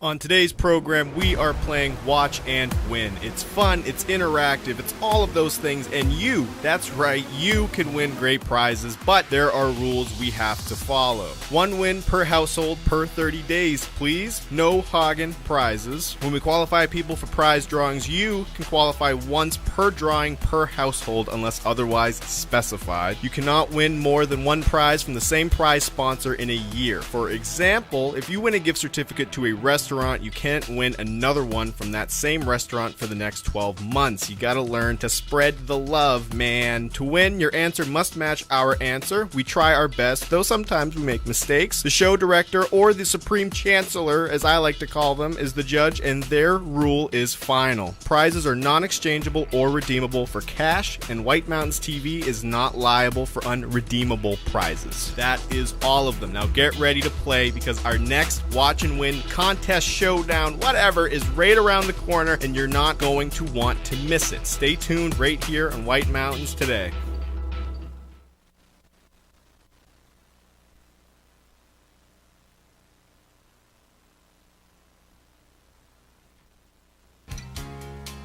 On today's program, we are playing Watch and Win. It's fun, it's interactive, it's all of those things, and you, that's right, you can win great prizes, but there are rules we have to follow. 1 win per household per 30 days, please. No Hagen prizes. When we qualify people for prize drawings, you can qualify once per drawing per household unless otherwise specified. You cannot win more than 1 prize from the same prize sponsor in a year. For example, if you win a gift certificate to a restaurant, you can't win another one from that same restaurant for the next 12 months. You gotta learn to spread the love, man. To win, your answer must match our answer. We try our best, though sometimes we make mistakes. The show director, or the supreme chancellor, as I like to call them, is the judge, and their rule is final. Prizes are non-exchangeable or redeemable for cash, and White Mountains TV is not liable for unredeemable prizes. That is all of them. Now get ready to play, because our next Watch and Win contest, showdown, whatever, is right around the corner, and you're not going to want to miss it. Stay tuned right here on White Mountains Today.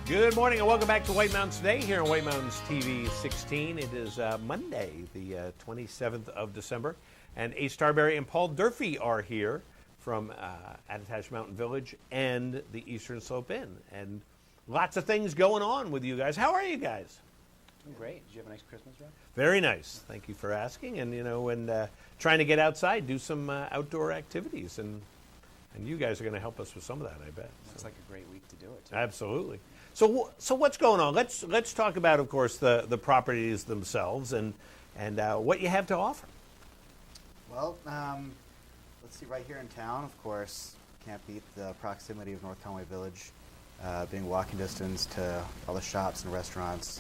Good morning and welcome back to White Mountains Today here on White Mountains TV 16. It is Monday, the 27th of December, and Ace Starberry and Paul Durfee are here from Attitash Mountain Village and the Eastern Slope Inn. And lots of things going on with you guys. How are you guys?
Doing great. Did you have a nice Christmas, Rob?
Very nice. Thank you for asking. And, trying to get outside, do some outdoor activities. And you guys are going to help us with some of that, I bet.
Looks like a great week to do it, too.
Absolutely. So what's going on? Let's talk about, of course, the properties themselves and what you have to offer.
Well, let's see, right here in town, of course, can't beat the proximity of North Conway Village, being walking distance to all the shops and restaurants.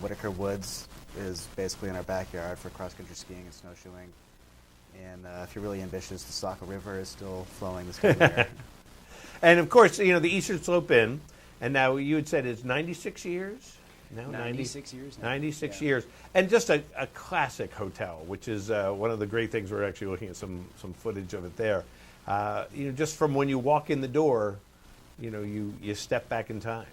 Whitaker Woods is basically in our backyard for cross-country skiing and snowshoeing. And if you're really ambitious, the Saco River is still flowing this coming year.
And, of course, the Eastern Slope Inn, and now you had said it's 96 years?
No, 96 years now.
96 years. And just a classic hotel, which is one of the great things. We're actually looking at some footage of it there. Just from when you walk in the door, you step back in time.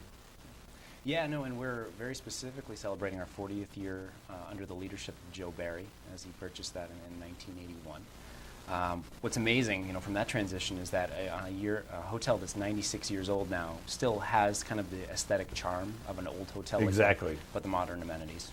Yeah, no, and we're very specifically celebrating our 40th year under the leadership of Joe Barry, as he purchased that in 1981. What's amazing, from that transition is that a hotel that's 96 years old now still has kind of the aesthetic charm of an old hotel.
Exactly.
But the modern amenities.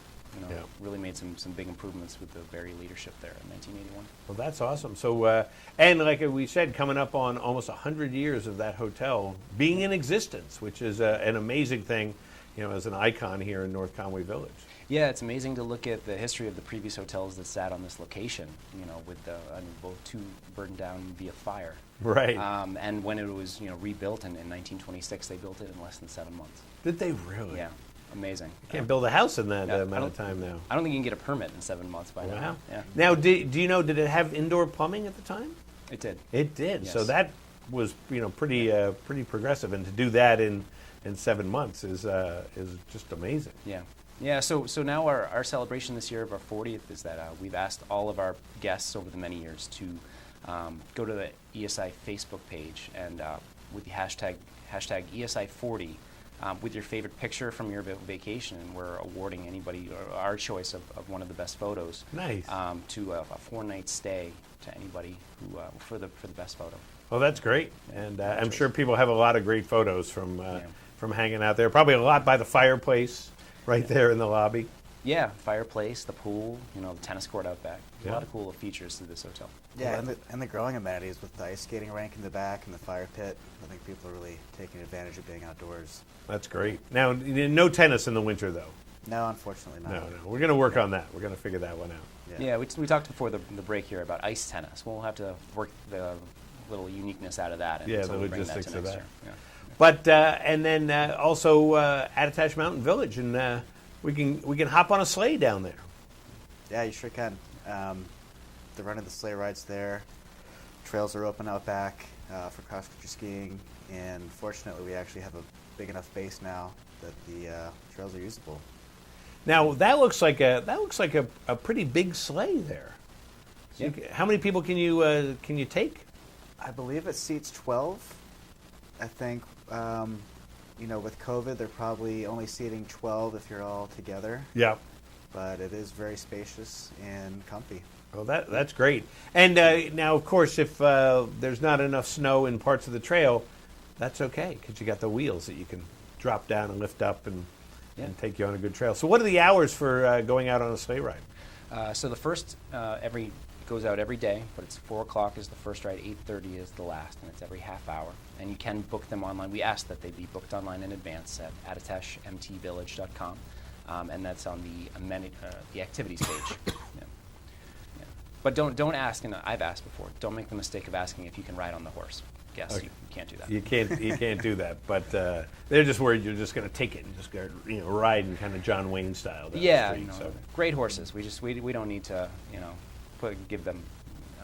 Really made some big improvements with the Barry leadership there in 1981.
Well, that's awesome. So, and like we said, coming up on almost 100 years of that hotel being in existence, which is an amazing thing, as an icon here in North Conway Village.
Yeah, it's amazing to look at the history of the previous hotels that sat on this location, with both 2 burned down via fire.
Right.
And when it was, rebuilt in 1926, they built it in less than 7 months.
Did they really?
Yeah, amazing.
You can't build a house in that amount of time now.
I don't think you can get a permit in 7 months by now.
Wow.
Yeah.
Now, do you know, did it have indoor plumbing at the time?
It did.
It did.
Yes.
So that was, pretty progressive. And to do that in 7 months is just amazing.
Yeah. Yeah, so now our celebration this year of our 40th is that we've asked all of our guests over the many years to go to the ESI Facebook page and with the hashtag ESI40 with your favorite picture from your vacation, and we're awarding anybody or our choice of one of the best photos.
Nice.
To a 4-night stay to anybody who for the best photo.
Well, that's great, and I'm sure people have a lot of great photos from hanging out there. Probably a lot by the fireplace. Right there in the lobby.
Yeah, fireplace, the pool, the tennis court out back. A lot of cool features to this hotel.
Yeah, and the growing amenities with the ice skating rink in the back and the fire pit. I think people are really taking advantage of being outdoors.
That's great. Now, no tennis in the winter, though.
No, unfortunately not.
No. We're going to work on that. We're going to figure that one out.
Yeah, we talked before the break here about ice tennis. We'll have to work the little uniqueness out of that. And
the logistics of that.
Yeah.
But and then also Attitash Mountain Village, and we can hop on a sleigh down there.
Yeah, you sure can. They're running the sleigh rides there. Trails are open out back for cross-country skiing, and fortunately, we actually have a big enough base now that the trails are usable.
Now that looks like a pretty big sleigh there. So how many people can you take?
I believe it seats 12. I think, with COVID, they're probably only seating 12 if you're all together.
Yeah.
But it is very spacious and comfy.
Well, that's great. And now, of course, if there's not enough snow in parts of the trail, that's okay, because you got the wheels that you can drop down and lift up and take you on a good trail. So what are the hours for going out on a sleigh ride?
So the first goes out every day, but it's 4 o'clock is the first ride, 8:30 is the last, and it's every half hour. And you can book them online. We ask that they be booked online in advance at attitashmtvillage.com, and that's on the activities page. Yeah. But don't ask, and I've asked before, don't make the mistake of asking if you can ride on the horse. Yes,
Okay.
you can't do that.
You can't do that. But they're just worried you're just going to take it and just go, ride in kind of John Wayne style. Down the street, so.
Great horses. We don't need to give them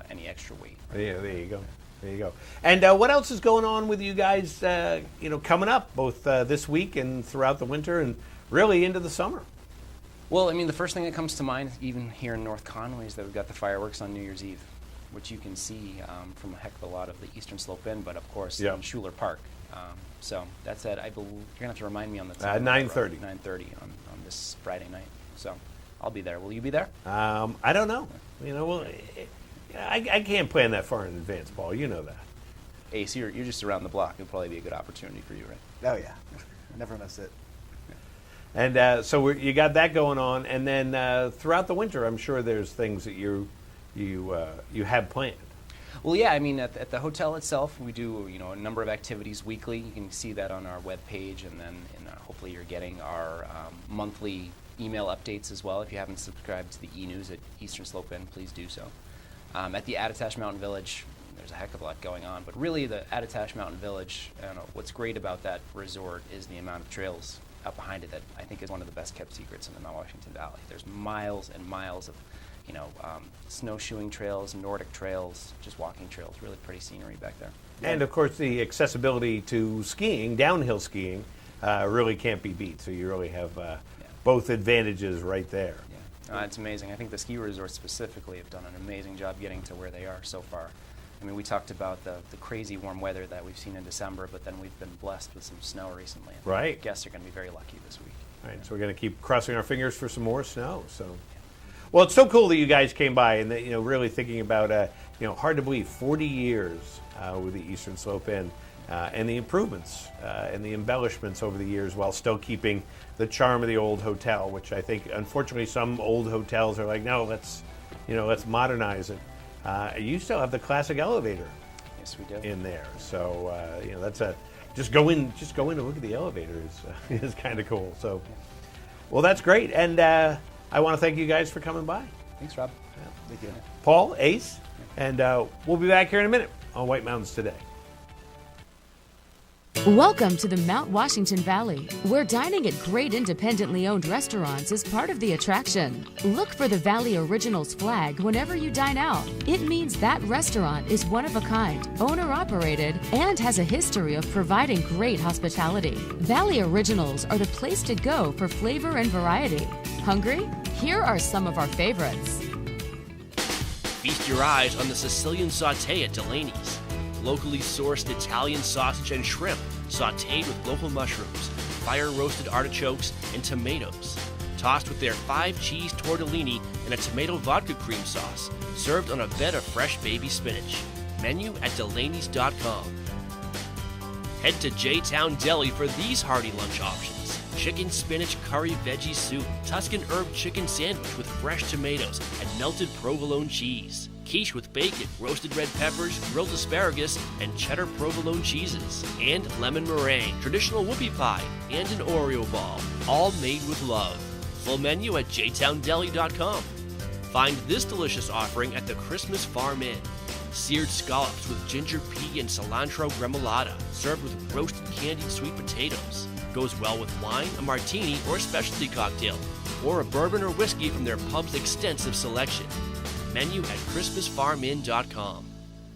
any extra weight.
Yeah, there you go. There you go. And what else is going on with you guys? Coming up both this week and throughout the winter and really into the summer.
Well, I mean, the first thing that comes to mind, even here in North Conway, is that we've got the fireworks on New Year's Eve, which you can see from a heck of a lot of the Eastern Slope Inn, but of course in Schuler Park. So that's at, I believe, you're going to have to remind me on the time.
9:30.
9:30 on this Friday night. So I'll be there. Will you be there?
I don't know. I can't plan that far in advance, Paul. You know that.
Ace, you're just around the block. It'll probably be a good opportunity for you, right?
Oh, yeah. Never miss it.
And so you got that going on, and then throughout the winter, I'm sure there's things that you have planned.
Well, yeah. I mean, at the hotel itself, we do a number of activities weekly. You can see that on our webpage, and then hopefully you're getting our monthly email updates as well. If you haven't subscribed to the e-news at Eastern Slope Inn, please do so. At the Attitash Mountain Village, there's a heck of a lot going on, but really the Attitash Mountain Village, what's great about that resort is the amount of trails out behind it that I think is one of the best kept secrets in the Mount Washington Valley. There's miles and miles of snowshoeing trails, Nordic trails, just walking trails, really pretty scenery back there.
And of course the accessibility to skiing, downhill skiing, really can't be beat, so you really have both advantages right there.
It's amazing. I think the ski resorts specifically have done an amazing job getting to where they are so far. I mean, we talked about the crazy warm weather that we've seen in December, but then we've been blessed with some snow recently. And
Right.
Guests are going to be very lucky this week.
Right, so we're going to keep crossing our fingers for some more snow. So, well, it's so cool that you guys came by and that, really thinking about hard to believe 40 years with the Eastern Slope Inn and the improvements and the embellishments over the years, while still keeping the charm of the old hotel, which I think unfortunately some old hotels are like, no, let's modernize it. You still have the classic elevator.
Yes, we do.
In there, so that's just go in and look at the elevator is kind of cool. So, well, that's great, and I want to thank you guys for coming by.
Thanks, Rob.
Thank you.
Paul, Ace, and we'll be back here in a minute on White Mountains Today.
Welcome to the Mount Washington Valley, where dining at great independently owned restaurants is part of the attraction. Look for the Valley Originals flag whenever you dine out. It means that restaurant is one of a kind, owner-operated, and has a history of providing great hospitality. Valley Originals are the place to go for flavor and variety. Hungry? Here are some of our favorites.
Feast your eyes on the Sicilian sauté at Delaney's. Locally sourced Italian sausage and shrimp, sautéed with local mushrooms, fire-roasted artichokes, and tomatoes. Tossed with their 5-cheese tortellini and a tomato vodka cream sauce, served on a bed of fresh baby spinach. Menu at Delaney's.com. Head to J-Town Deli for these hearty lunch options. Chicken spinach curry veggie soup, Tuscan herb chicken sandwich with fresh tomatoes and melted provolone cheese. Quiche with bacon, roasted red peppers, grilled asparagus, and cheddar provolone cheeses. And lemon meringue, traditional whoopie pie, and an Oreo ball, all made with love. Full menu at jtowndeli.com. Find this delicious offering at the Christmas Farm Inn. Seared scallops with ginger pea and cilantro gremolata, served with roasted candied sweet potatoes. Goes well with wine, a martini, or a specialty cocktail, or a bourbon or whiskey from their pub's extensive selection. Menu at ChristmasFarmInn.com.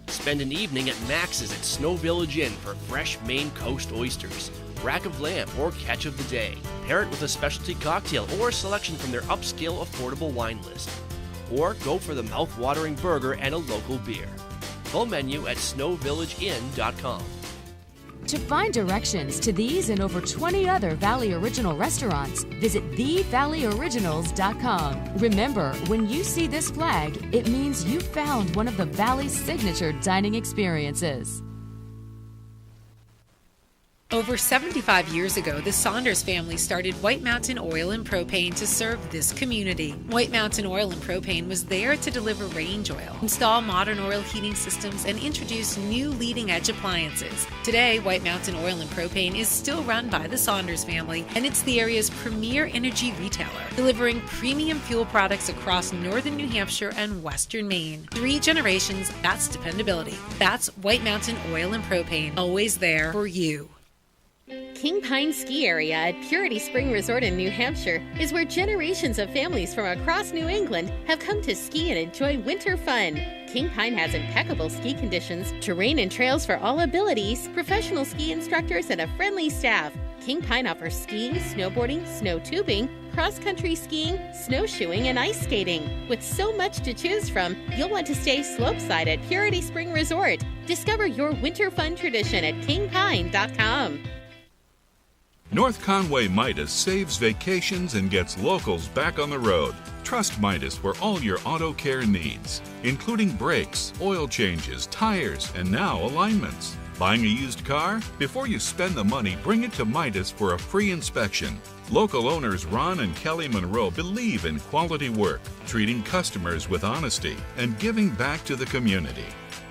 Spend an evening at Max's at Snow Village Inn for fresh Maine Coast oysters, rack of lamb, or catch of the day. Pair it with a specialty cocktail or a selection from their upscale affordable wine list. Or go for the mouth-watering burger and a local beer. Full menu at SnowVillageInn.com.
To find directions to these and over 20 other Valley Original restaurants, visit thevalleyoriginals.com. Remember, when you see this flag, it means you found one of the Valley's signature dining experiences.
Over 75 years ago, the Saunders family started White Mountain Oil and Propane to serve this community. White Mountain Oil and Propane was there to deliver range oil, install modern oil heating systems, and introduce new leading-edge appliances. Today, White Mountain Oil and Propane is still run by the Saunders family, and it's the area's premier energy retailer, delivering premium fuel products across northern New Hampshire and western Maine. 3 generations, that's dependability. That's White Mountain Oil and Propane, always there for you.
King Pine Ski Area at Purity Spring Resort in New Hampshire is where generations of families from across New England have come to ski and enjoy winter fun. King Pine has impeccable ski conditions, terrain and trails for all abilities, professional ski instructors, and a friendly staff. King Pine offers skiing, snowboarding, snow tubing, cross-country skiing, snowshoeing, and ice skating. With so much to choose from, you'll want to stay slopeside at Purity Spring Resort. Discover your winter fun tradition at kingpine.com.
North Conway Midas saves vacations and gets locals back on the road. Trust Midas for all your auto care needs, including brakes, oil changes, tires, and now alignments. Buying a used car? Before you spend the money, bring it to Midas for a free inspection. Local owners Ron and Kelly Monroe believe in quality work, treating customers with honesty, and giving back to the community.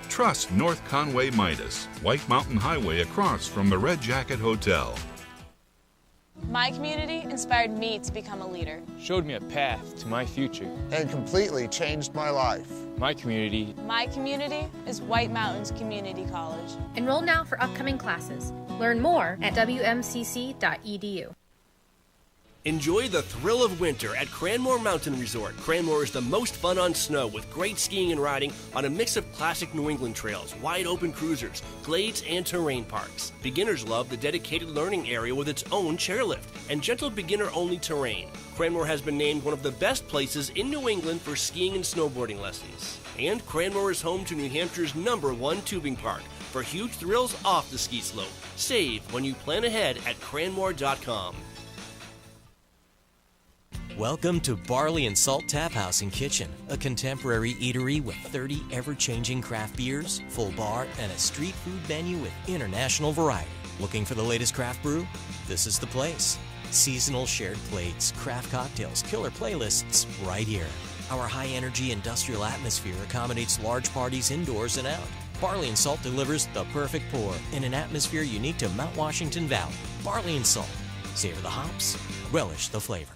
Trust North Conway Midas, White Mountain Highway across from the Red Jacket Hotel.
My community inspired me to become a leader.
Showed me a path to my future.
And completely changed my life.
My community.
My community is White Mountains Community College.
Enroll now for upcoming classes. Learn more at wmcc.edu.
Enjoy the thrill of winter at Cranmore Mountain Resort. Cranmore is the most fun on snow with great skiing and riding on a mix of classic New England trails, wide open cruisers, glades, and terrain parks. Beginners love the dedicated learning area with its own chairlift and gentle beginner-only terrain. Cranmore has been named one of the best places in New England for skiing and snowboarding lessons. And Cranmore is home to New Hampshire's #1 tubing park for huge thrills off the ski slope. Save when you plan ahead at cranmore.com.
Welcome to Barley and Salt Tap House and Kitchen, a contemporary eatery with 30 ever-changing craft beers, full bar, and a street food menu with international variety. Looking for the latest craft brew? This is the place. Seasonal shared plates, craft cocktails, killer playlists, right here. Our high-energy industrial atmosphere accommodates large parties indoors and out. Barley and Salt delivers the perfect pour in an atmosphere unique to Mount Washington Valley. Barley and Salt. Savor the hops, relish the flavor.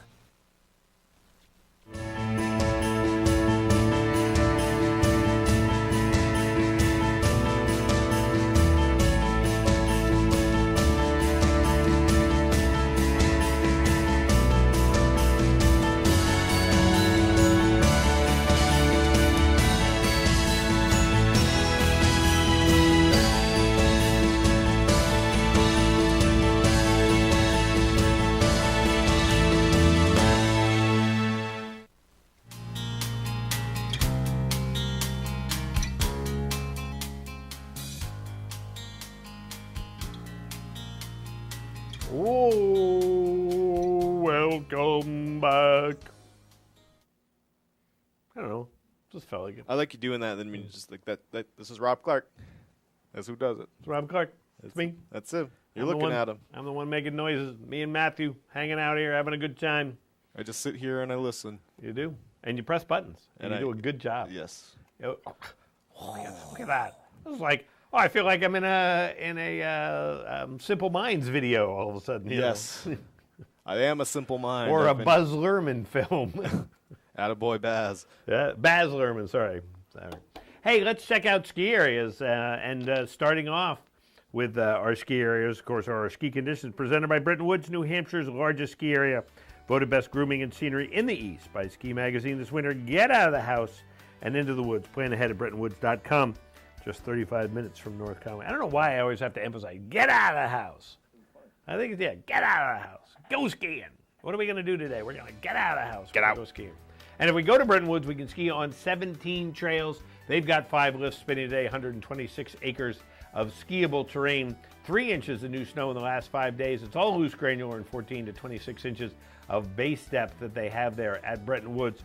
Oh, welcome back. I don't know. Just felt like it.
I like you doing that. Then you just like that. This is Rob Clark. That's who does it.
It's Rob Clark. It's me.
That's him. You're
I'm the
looking
one-
at him.
I'm the one making noises. Me and Matthew hanging out here, having a good time.
I just sit here and I listen.
You do. And you press buttons. And you do a good job.
Yes.
Oh my God, look at that. This is like, I feel like I'm in a Simple Minds video all of a sudden. you
Yes.
know.
I am a simple mind.
Or a
I've been-
Buzz Luhrmann film.
Attaboy Baz.
Yeah, Baz Luhrmann, sorry. Hey, let's check out ski areas. Starting off with our ski areas, of course, are our ski conditions presented by Britton Woods, New Hampshire's largest ski area. Voted best grooming and scenery in the East by Ski Magazine this winter. Get out of the house and into the woods. Plan ahead at BrittonWoods.com. Just 35 minutes from North Conway. I don't know why I always have to emphasize, get out of the house. I think, get out of the house. Go skiing. What are we going to do today? We're going to get out of the house. Get out. Go skiing. And if we go to Britton Woods, we can ski on 17 trails. They've got 5 lifts spinning today, 126 acres of skiable terrain. 3 inches of new snow in the last 5 days. It's all loose granular and 14 to 26 inches of base depth that they have there at Bretton Woods.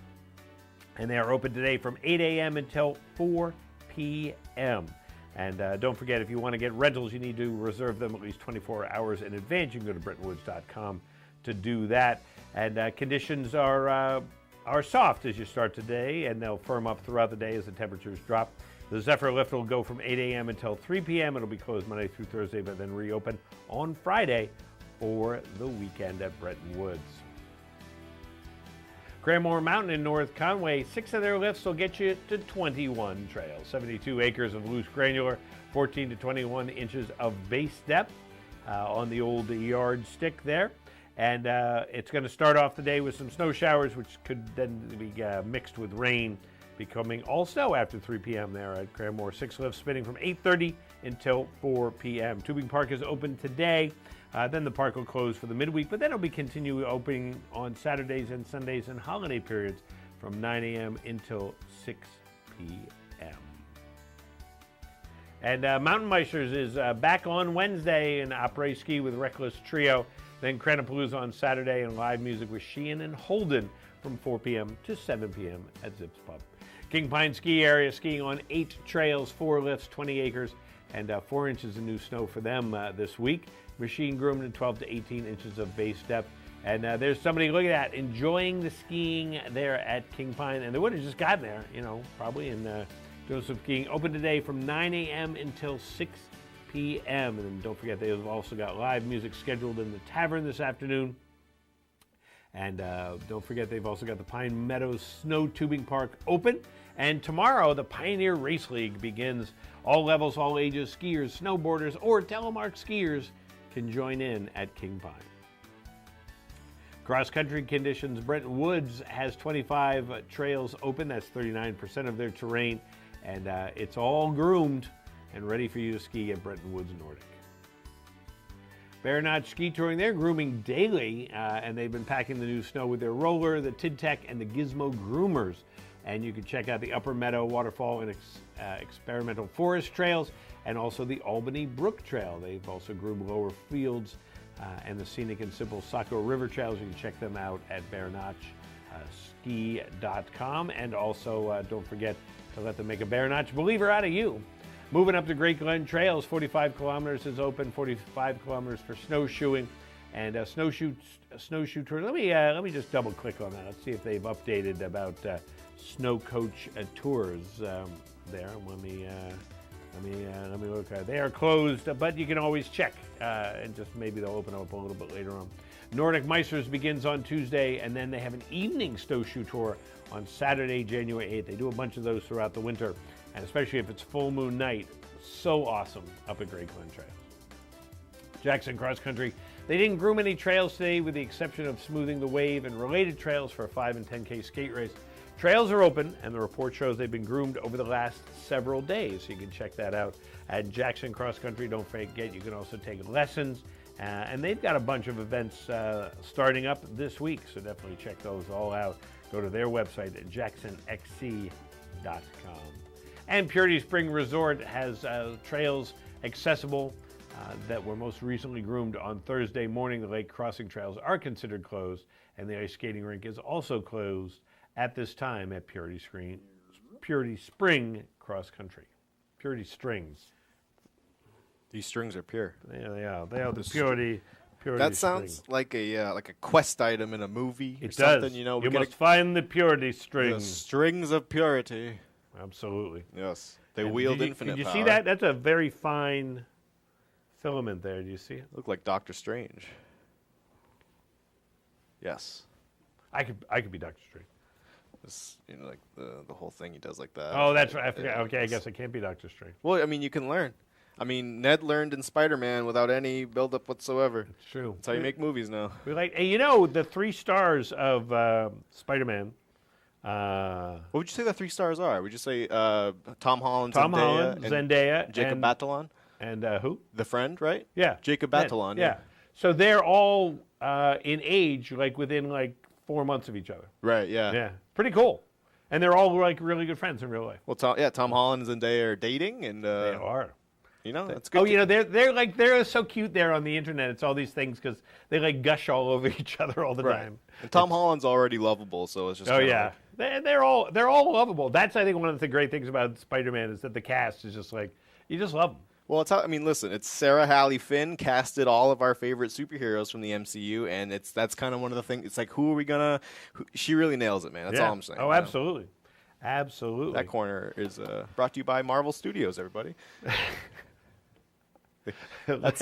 And they are open today from 8 a.m. until 4 p.m. And don't forget, if you want to get rentals, you need to reserve them at least 24 hours in advance. You can go to BrettonWoods.com to do that. And conditions are soft as you start today, and they'll firm up throughout the day as the temperatures drop. The Zephyr Lift will go from 8 a.m. until 3 p.m. It'll be closed Monday through Thursday, but then reopen on Friday for the weekend at Bretton Woods. Cranmore Mountain in North Conway, 6 of their lifts will get you to 21 trails. 72 acres of loose granular, 14 to 21 inches of base depth on the old yardstick there. And it's going to start off the day with some snow showers, which could then be mixed with rain, becoming all snow after 3 p.m. there at Cranmore. 6 lifts spinning from 8:30 until 4 p.m. Tubing Park is open today. Then the park will close for the midweek, but then it'll be continuing opening on Saturdays and Sundays and holiday periods from 9 a.m. until 6 p.m. And Mountain Meisters is back on Wednesday in après ski with Reckless Trio. Then Cranapalooza on Saturday and live music with Sheehan and Holden from 4 p.m. to 7 p.m. at Zips Pub. King Pine Ski Area skiing on 8 trails, 4 lifts, 20 acres, and 4 inches of new snow for them this week. Machine groomed in 12 to 18 inches of base depth. And there's somebody, look at that, enjoying the skiing there at King Pine. And they would have just gotten there, probably. And Joseph Skiing open today from 9 a.m. until 6 p.m. And don't forget, they've also got live music scheduled in the tavern this afternoon. And don't forget, they've also got the Pine Meadows Snow Tubing Park open. And tomorrow, the Pioneer Race League begins. All levels, all ages, skiers, snowboarders, or telemark skiers can join in at King Pine. Cross-country conditions, Bretton Woods has 25 trails open. That's 39% of their terrain. And it's all groomed and ready for you to ski at Bretton Woods Nordic. Bear Notch Ski Touring, they're grooming daily, and they've been packing the new snow with their roller, the Tidtech, and the Gizmo groomers. And you can check out the Upper Meadow Waterfall and Experimental Forest Trails, and also the Albany Brook Trail. They've also groomed Lower Fields and the Scenic and Simple Saco River Trails. You can check them out at bearnotchski.com. And also, don't forget to let them make a Bear Notch believer out of you. Moving up to Great Glen Trails, 45 kilometers is open, 45 kilometers for snowshoeing and snowshoe tour. Let me just double click on that. Let's see if they've updated about Snow Coach Tours there. Let me look. They are closed, but you can always check, and just maybe they'll open up a little bit later on. Nordic Meisters begins on Tuesday, and then they have an evening snowshoe tour on Saturday, January 8th. They do a bunch of those throughout the winter, and especially if it's full moon night, so awesome up at Great Glen Trails. Jackson Cross Country, they didn't groom any trails today with the exception of smoothing the wave and related trails for a 5 and 10K skate race. Trails are open, and the report shows they've been groomed over the last several days. So you can check that out at Jackson Cross Country. Don't forget, you can also take lessons, and they've got a bunch of events starting up this week, so definitely check those all out. Go to their website at jacksonxc.com. And Purity Spring Resort has trails accessible that were most recently groomed on Thursday morning. The lake crossing trails are considered closed, and the ice skating rink is also closed at this time at Purity Spring Cross Country. Purity Strings.
These strings are pure.
Yeah, they are. They are the Purity.
That sounds
string.
like a quest item in a movie.
It
or
does.
Something, you know.
You must find the Purity strings.
The strings of purity.
Absolutely.
Yes. They wield infinite
power. Did you
power.
see that? That's a very fine filament there. Do you see it?
Look like Doctor Strange. Yes.
I could be Doctor Strange.
It's, like the whole thing he does like that.
Oh, that's right. I forgot. Okay, I guess I can't be Doctor Strange.
Well, I mean, you can learn. I mean, Ned learned in Spider-Man without any build-up whatsoever.
It's true.
That's how you make movies now.
Hey, the 3 stars of Spider-Man.
What would you say the 3 stars are? Would you say Tom Holland,
Zendaya,
Jacob Batalon?
And who?
The friend, right?
Yeah.
Jacob Batalon.
Yeah. So they're all in age, within 4 months of each other.
Right, yeah.
Yeah. Pretty cool. And they're all really good friends in real life.
Well, Tom Holland and Zendaya are dating, and
they are.
You know, that's good.
Oh, you know, they're so cute there on the internet. It's all these things because they like gush all over each other all the time.
And Tom Holland's already lovable, so it's just.
Oh yeah, they're all lovable. That's I think one of the great things about Spider-Man is that the cast is just like you just love them.
Well, listen, it's Sarah Halley Finn casted all of our favorite superheroes from the MCU, and that's kind of one of the things. It's like, who are we gonna? She really nails it, man. That's all I'm saying.
Oh, absolutely, absolutely.
That corner is brought to you by Marvel Studios, everybody.
Let's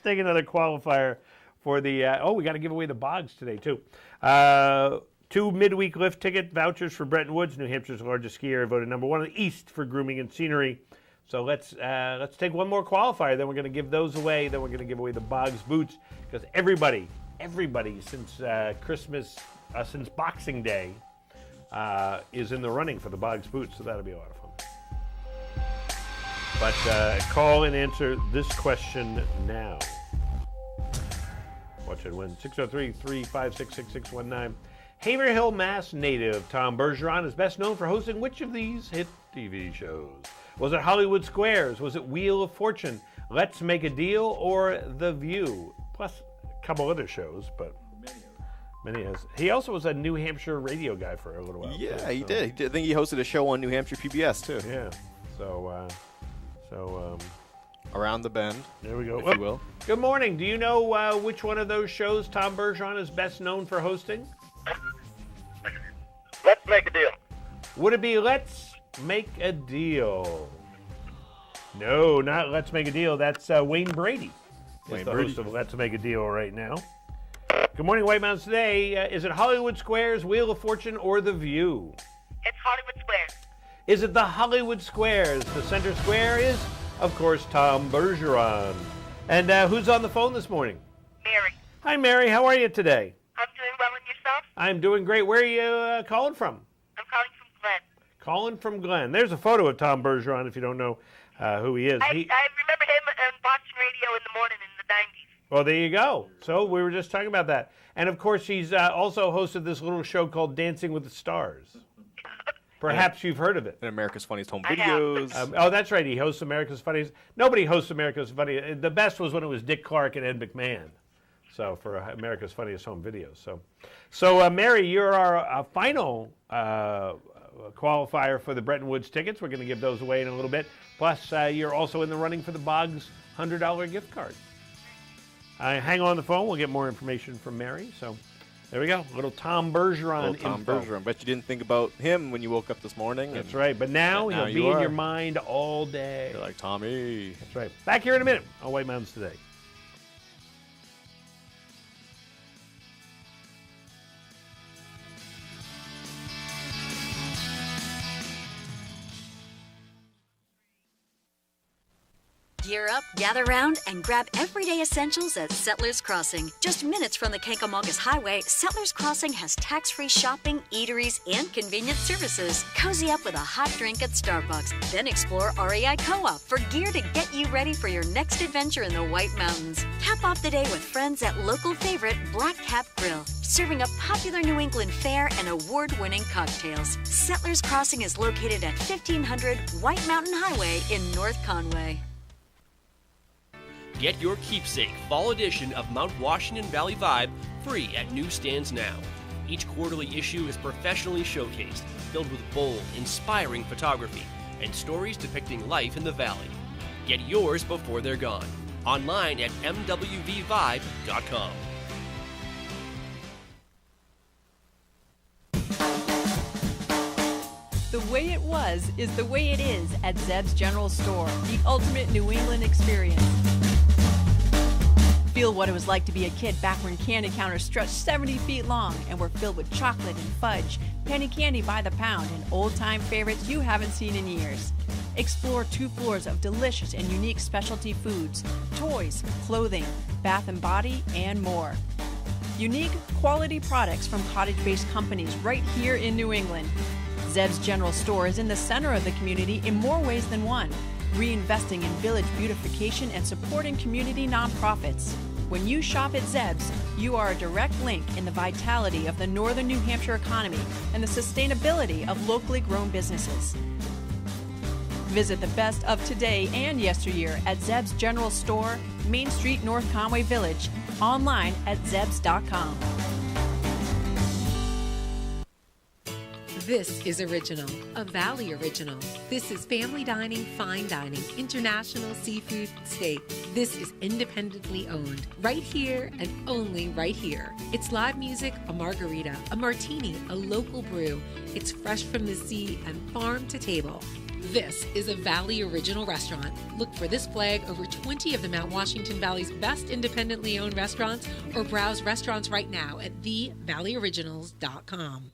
take another qualifier for the. We got to give away the Boggs today too. 2 midweek lift ticket vouchers for Bretton Woods, New Hampshire's largest ski area, voted #1 in the East for grooming and scenery. So let's take one more qualifier. Then we're going to give those away. Then we're going to give away the Boggs boots because everybody since Christmas, since Boxing Day, is in the running for the Boggs boots. So that'll be a lot of fun. But call and answer this question now. Watch it win. 603-356-6619. Haverhill, Mass native Tom Bergeron is best known for hosting which of these hit TV shows? Was it Hollywood Squares? Was it Wheel of Fortune? Let's Make a Deal? Or The View? Plus a couple other shows, but many has. He also was a New Hampshire radio guy for a little while.
Yeah, he did. I think he hosted a show on New Hampshire PBS, too.
Yeah. So
Around the Bend.
There we go.
If you will.
Good morning. Do you know which one of those shows Tom Bergeron is best known for hosting?
Let's Make a Deal.
Would it be Let's Make a Deal? No, not Let's Make a Deal. That's Wayne Brady. He's the host of Let's Make a Deal right now. Good morning, White Mountains Today. Is it Hollywood Squares, Wheel of Fortune, or The View?
It's Hollywood Squares.
Is it the Hollywood Squares? The center square is, of course, Tom Bergeron. And who's on the phone this morning?
Mary.
Hi, Mary. How are you today?
I'm doing well, and yourself?
I'm doing great. Where are you calling from?
I'm calling from Glen.
Calling from Glen. There's a photo of Tom Bergeron if you don't know who he is.
I remember him on Boston Radio in the morning in the 90s.
Well, there you go. So we were just talking about that. And, of course, he's also hosted this little show called Dancing with the Stars. Perhaps you've heard of it.
And America's Funniest Home Videos.
That's right. He hosts America's Funniest. Nobody hosts America's Funniest. The best was when it was Dick Clark and Ed McMahon. So for America's Funniest Home Videos. So Mary, you're our final qualifier for the Bretton Woods tickets. We're going to give those away in a little bit. Plus, you're also in the running for the Boggs $100 gift card. Hang on the phone. We'll get more information from Mary. So there we go. Little Tom Bergeron info.
Bet you didn't think about him when you woke up this morning.
That's right. But now he'll be in your mind all day.
You're like, Tommy.
That's right. Back here in a minute on White Mountains Today.
Gear up, gather round, and grab everyday essentials at Settlers Crossing. Just minutes from the Kankomogus Highway, Settlers Crossing has tax-free shopping, eateries, and convenient services. Cozy up with a hot drink at Starbucks, then explore REI Co-op for gear to get you ready for your next adventure in the White Mountains. Cap off the day with friends at local favorite Black Cap Grill, serving up popular New England fare and award-winning cocktails. Settlers Crossing is located at 1500 White Mountain Highway in North Conway.
Get your keepsake fall edition of Mount Washington Valley Vibe free at newsstands now. Each quarterly issue is professionally showcased, filled with bold, inspiring photography and stories depicting life in the valley. Get yours before they're gone. Online at mwvvibe.com.
The way it was is the way it is at Zeb's General Store, the ultimate New England experience. Feel what it was like to be a kid back when candy counters stretched 70 feet long and were filled with chocolate and fudge, penny candy by the pound, and old-time favorites you haven't seen in years. Explore 2 floors of delicious and unique specialty foods, toys, clothing, bath and body, and more. Unique, quality products from cottage-based companies right here in New England. Zeb's General Store is in the center of the community in more ways than one, reinvesting in village beautification and supporting community nonprofits. When you shop at Zeb's, you are a direct link in the vitality of the northern New Hampshire economy and the sustainability of locally grown businesses. Visit the best of today and yesteryear at Zeb's General Store, Main Street, North Conway Village. Online at zebs.com.
This is Original, a Valley original. This is family dining, fine dining, international seafood, steak. This is independently owned, right here and only right here. It's live music, a margarita, a martini, a local brew. It's fresh from the sea and farm to table. This is a Valley Original restaurant. Look for this flag over 20 of the Mount Washington Valley's best independently owned restaurants, or browse restaurants right now at thevalleyoriginals.com.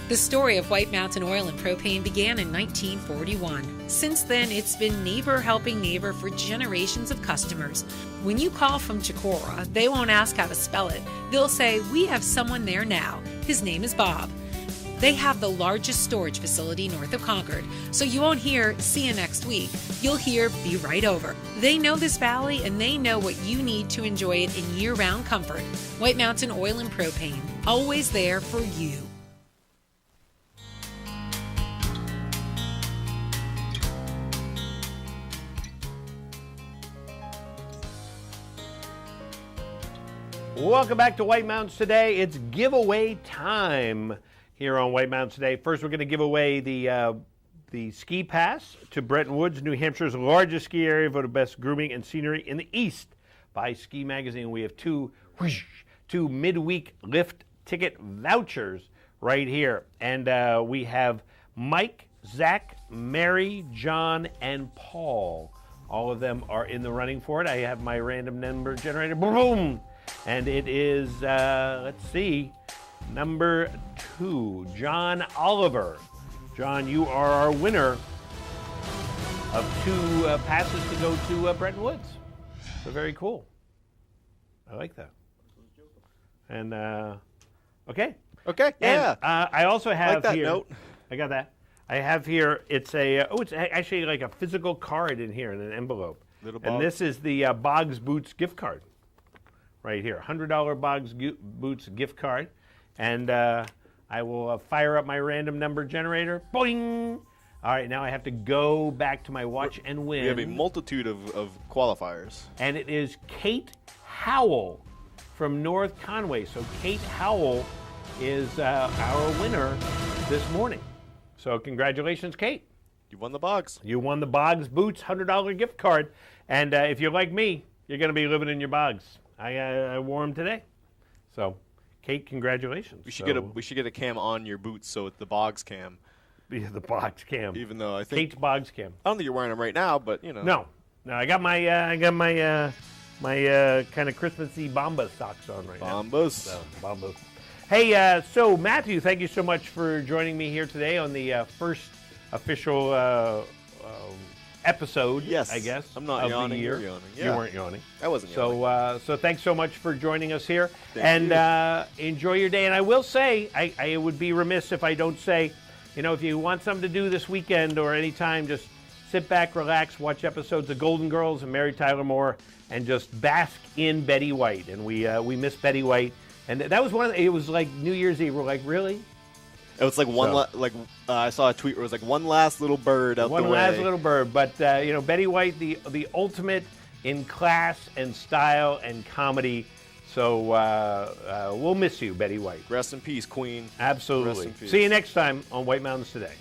The story of White Mountain Oil and Propane began in 1941. Since then, it's been neighbor helping neighbor for generations of customers. When you call from Chicora, they won't ask how to spell it. They'll say, "We have someone there now. His name is Bob." They have the largest storage facility north of Concord, so you won't hear "see you next week." You'll hear "be right over." They know this valley, and they know what you need to enjoy it in year-round comfort. White Mountain Oil and Propane, always there for you.
Welcome back to White Mountains Today. It's giveaway time here on White Mountains Today. First, we're going to give away the ski pass to Bretton Woods, New Hampshire's largest ski area, voted best grooming and scenery in the East by Ski Magazine. We have two midweek lift ticket vouchers right here. And we have Mike, Zach, Mary, John, and Paul. All of them are in the running for it. I have my random number generator. Boom! And it is, let's see, number 2, John Oliver. John, you are our winner of 2 passes to go to Bretton Woods. So very cool. I like that. And, okay.
Okay, yeah.
And, I also have
like that
here.
Note.
I got that. I have here, it's it's actually like a physical card in here in an envelope. And this is the Boggs Boots gift card. Right here, $100 Boggs Boots gift card. And I will fire up my random number generator. Boing! All right, now I have to go back to my watch and win.
We have a multitude of qualifiers.
And it is Kate Howell from North Conway. So Kate Howell is our winner this morning. So congratulations, Kate.
You won the Boggs.
You won the Boggs Boots $100 gift card. And if you're like me, you're going to be living in your Boggs. I wore them today. So, Kate, congratulations.
We should get a cam on your boots, so it's the Boggs cam.
Yeah, the Boggs cam.
Even though I think
Kate's Boggs cam.
I don't think you're wearing them right now, but you know.
No, I got my kind of Christmassy Bombas socks on right now.
Bombas.
Bombas. Hey, so Matthew, thank you so much for joining me here today on the first official episode,
yes,
I guess.
I'm not
of
yawning.
the year.
You're yawning.
You weren't yawning.
I wasn't yawning.
So thanks so much for joining us here.
Thank
and enjoy your day. And I will say, I would be remiss if I don't say, if you want something to do this weekend or anytime, just sit back, relax, watch episodes of Golden Girls and Mary Tyler Moore, and just bask in Betty White. And we miss Betty White. And that was it was like New Year's Eve. We're like, really?
It was like I saw a tweet where it was like one last little bird out the way.
One last little bird. But, Betty White, the ultimate in class and style and comedy. So we'll miss you, Betty White.
Rest in peace, Queen.
Absolutely.
Rest in peace.
See you next time on White Mountains Today.